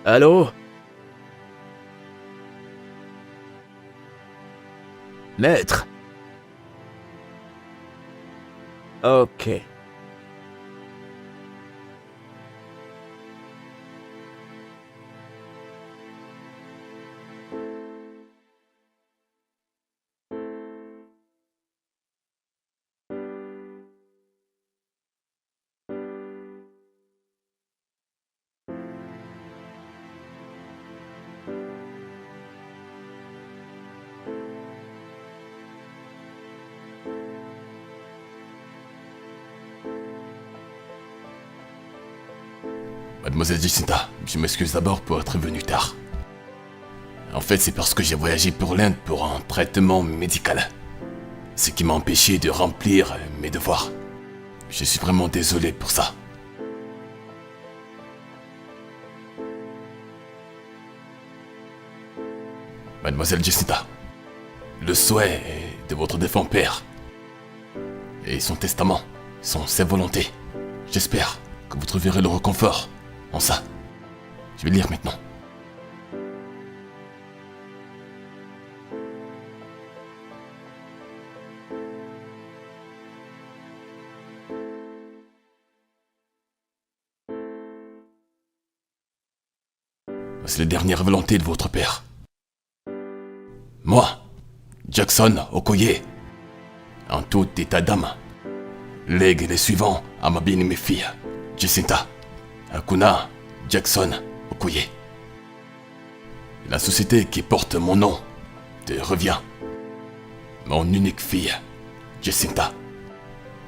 Allô? Maître? Ok. Mademoiselle Jacinta, je m'excuse d'abord pour être venu tard. En fait, c'est parce que j'ai voyagé pour l'Inde pour un traitement médical. Ce qui m'a empêché de remplir mes devoirs. Je suis vraiment désolé pour ça. Mademoiselle Jacinta, le souhait de votre défunt père et son testament sont ses volontés. J'espère que vous trouverez le réconfort en ça. Je vais lire maintenant. c'est la dernière volonté de votre père. Moi, Jackson Okoye, en tout état d'âme, lègue les suivants à ma bien-aimée fille, Jacinta, Akuna Jackson Okoye. La société qui porte mon nom te revient. Mon unique fille, Jacinta.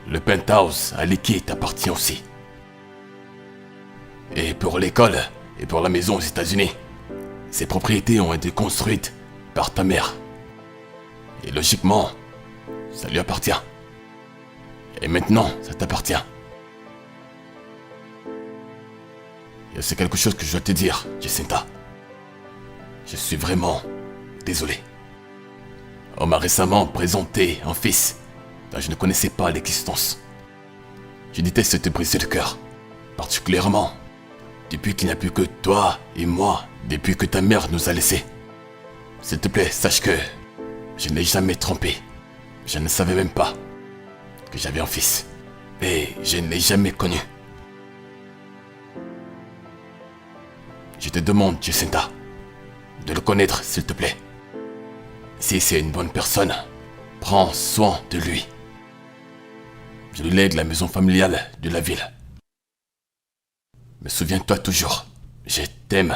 Le penthouse à Licky t'appartient aussi. Et pour l'école et pour la maison aux États-Unis, ces propriétés ont été construites par ta mère. Et logiquement, ça lui appartient. Et maintenant, ça t'appartient. Et c'est quelque chose que je dois te dire, Jacinta. Je suis vraiment désolé. On m'a récemment présenté un fils dont je ne connaissais pas l'existence. Je déteste te briser le cœur, particulièrement depuis qu'il n'y a plus que toi et moi, depuis que ta mère nous a laissés. S'il te plaît, sache que je ne l'ai jamais trompé. Je ne savais même pas que j'avais un fils. Et je ne l'ai jamais connu. Je te demande, Jacinta, de le connaître, s'il te plaît. Si c'est une bonne personne, prends soin de lui. Je lui lègue la maison familiale de la ville. Mais souviens-toi toujours, je t'aime,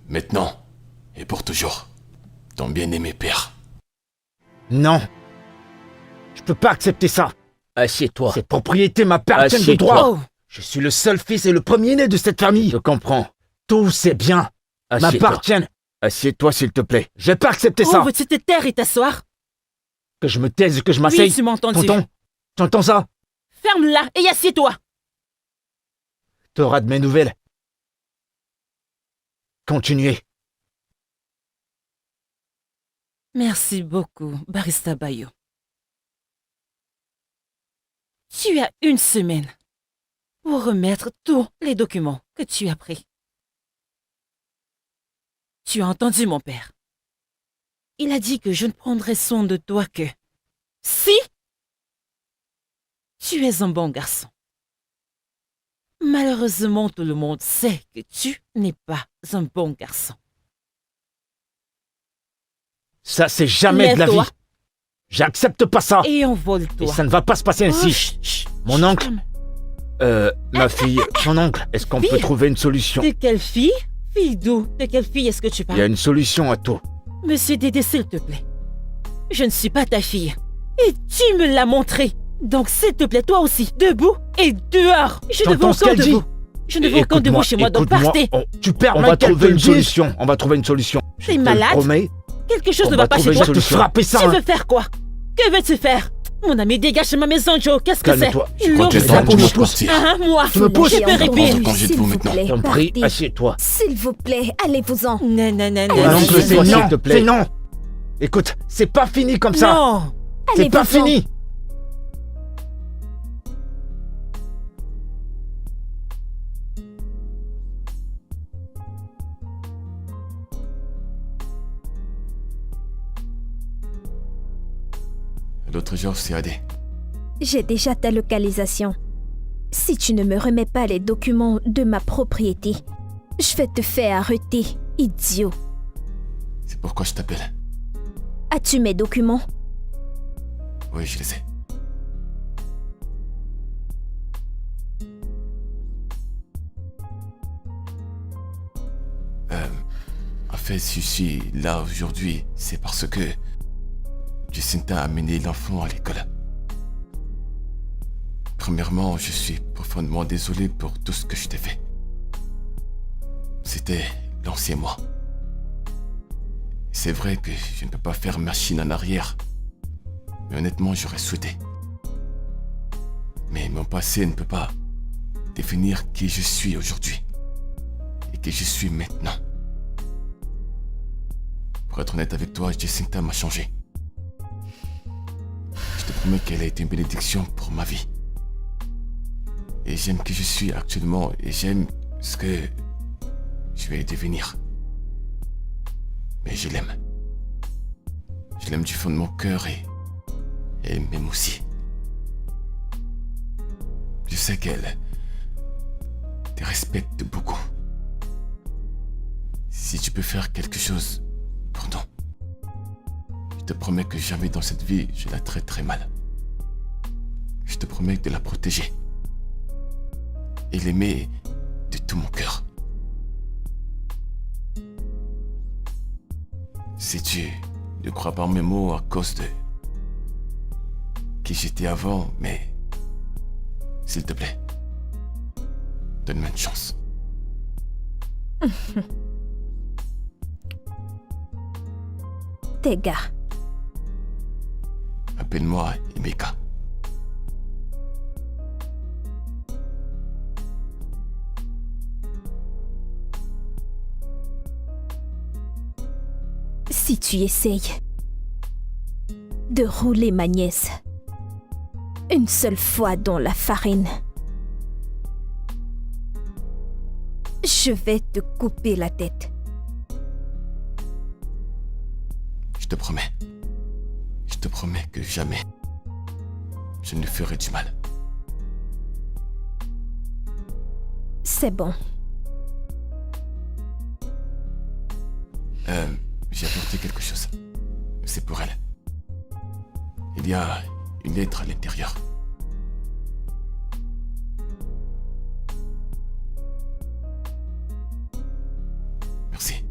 maintenant et pour toujours, ton bien-aimé père. Non. Je peux pas accepter ça. Assieds-toi. Cette propriété m'appartient de Assieds-toi. droit. Oh, Je suis le seul fils et le premier-né de cette famille. Je comprends. Tous ces biens Assieds-toi. m'appartiennent. Assieds-toi, s'il te plaît. Je vais pas accepter oh, ça. veux-tu te taire et t'asseoir? Que je me taise et que je Oui, m'asseye. tu m'as entendu. Tonton, tu entends ça? Ferme-la et assieds-toi. T'auras de mes nouvelles. Continuez. Merci beaucoup, Barista Bayo. Tu as 1 semaine pour remettre tous les documents que tu as pris. Tu as entendu mon père. Il a dit que je ne prendrai soin de toi que si tu es un bon garçon. Malheureusement, tout le monde sait que tu n'es pas un bon garçon. Ça, c'est jamais de la vie. Lève-toi. J'accepte pas ça. Et Et envole-toi. ça ne va pas se passer Oh, ainsi. chut, chut, Mon chut, oncle. calme. Ma fille, son oncle, est-ce qu'on peut Fille. trouver une solution? De quelle fille? Fille d'où? De quelle fille est-ce que tu Il y a parles? une solution à tout. Monsieur Dédé, s'il te plaît. Je ne suis pas ta fille. Et tu me l'as montré. Donc, s'il te plaît, toi aussi, debout et dehors. Je ne veux T'entends ce encore qu'elle dit? debout. Je ne veux encore debout chez moi, donc écoute-moi, partez. tu perds On ma va trouver une solution. On va trouver une solution. Je T'es te le malade? promets. Quelque chose On ne va va pas chez trouver toi. une solution. Frapper ça, Tu hein. veux faire quoi? Que veux-tu faire? Mon ami, dégage de ma maison, Joe. Qu'est-ce que c'est? Calme-toi. Je crois que le le temps temps pour de me me pousser. partir. Moi, Tu me pousses. je peux Prends répéter. ton congé de vous maintenant. T'en prie, partez. assieds-toi. S'il vous plaît, allez-vous-en. Non, non, non, non. Mon Allez, oncle, c'est assieds-toi, non. s'il te plaît. C'est non. Écoute, c'est pas fini comme ça. Non. C'est pas Allez-vous-en. fini. L'autre jour, c'est Adé. J'ai déjà ta localisation. Si tu ne me remets pas les documents de ma propriété, je vais te faire arrêter, idiot. C'est pourquoi je t'appelle. As-tu mes documents? Oui, je les ai. En fait, si je suis là aujourd'hui, c'est parce que Jacinta a amené l'enfant à l'école. Premièrement, je suis profondément désolé pour tout ce que je t'ai fait. C'était l'ancien moi. C'est vrai que je ne peux pas faire machine en arrière. Mais honnêtement, j'aurais souhaité. Mais mon passé ne peut pas définir qui je suis aujourd'hui. Et qui je suis maintenant. Pour être honnête avec toi, Jacinta m'a changé. Je te promets qu'elle a été une bénédiction pour ma vie. Et j'aime qui je suis actuellement et j'aime ce que je vais devenir. Mais je l'aime. Je l'aime du fond de mon cœur et elle m'aime aussi. Je sais qu'elle te respecte beaucoup. Si tu peux faire quelque chose pour nous, je te promets que jamais dans cette vie je la traiterai mal. Je te promets de la protéger et l'aimer de tout mon cœur. Si tu ne crois pas mes mots à cause de qui j'étais avant, mais s'il te plaît, donne-moi une chance. Tega. Appelle-moi Emeka. Si tu essayes de rouler ma nièce une seule fois dans la farine, je vais te couper la tête. Je te promets. Je te promets que jamais je ne lui ferai du mal. C'est bon. J'ai apporté quelque chose. C'est pour elle. Il y a une lettre à l'intérieur. Merci.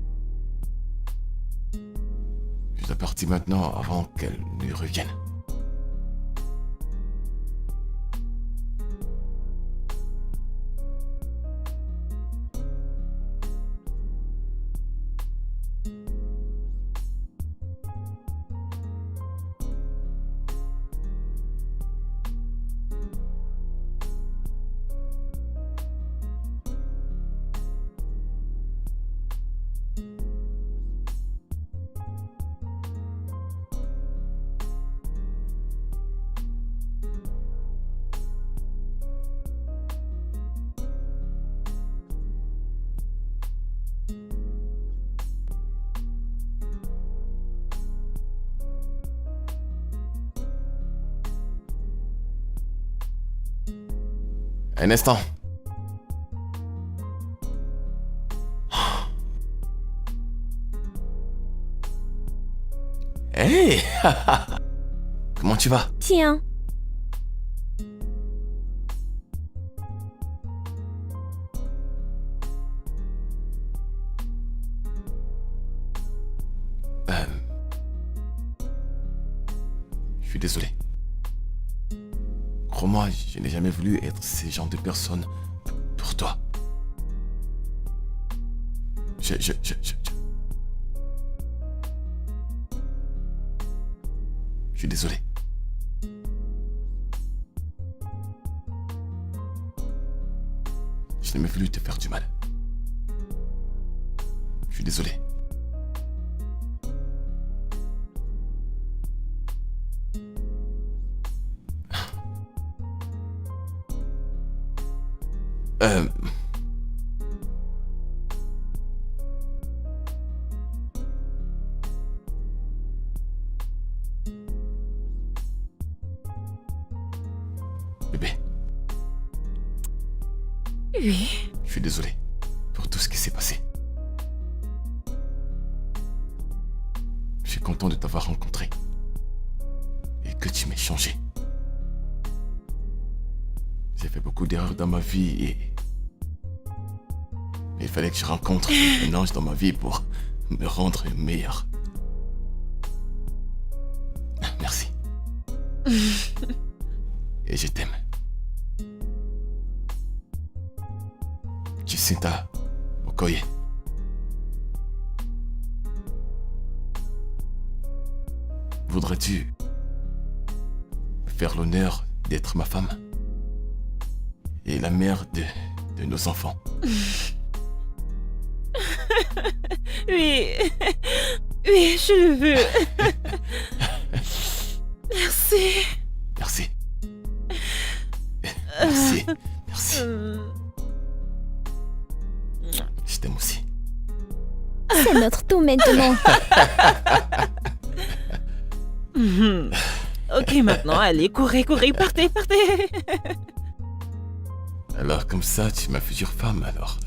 Je dois partir maintenant avant qu'elle ne revienne. Un instant. Hey! Comment tu vas? Tiens, Je suis désolé. Crois-moi, je n'ai jamais voulu être ce genre de personne pour toi. Je suis désolé. Je n'ai jamais voulu te faire du mal. Je suis désolé. Bébé, Oui. je suis désolé pour tout ce qui s'est passé. Je suis content de t'avoir rencontré et que tu m'aies changé. J'ai fait beaucoup d'erreurs dans ma vie et il fallait que je rencontre un ange dans ma vie pour me rendre meilleur. Merci. Et je t'aime. Jacinta Okoye. Voudrais-tu me faire l'honneur d'être ma femme et la mère de nos enfants? Oui. Oui, je le veux. Merci. Merci. Merci. Merci. Je t'aime aussi. c'est notre tour maintenant. Ok, maintenant, allez, courez, partez. Alors comme ça, tu es ma future femme alors.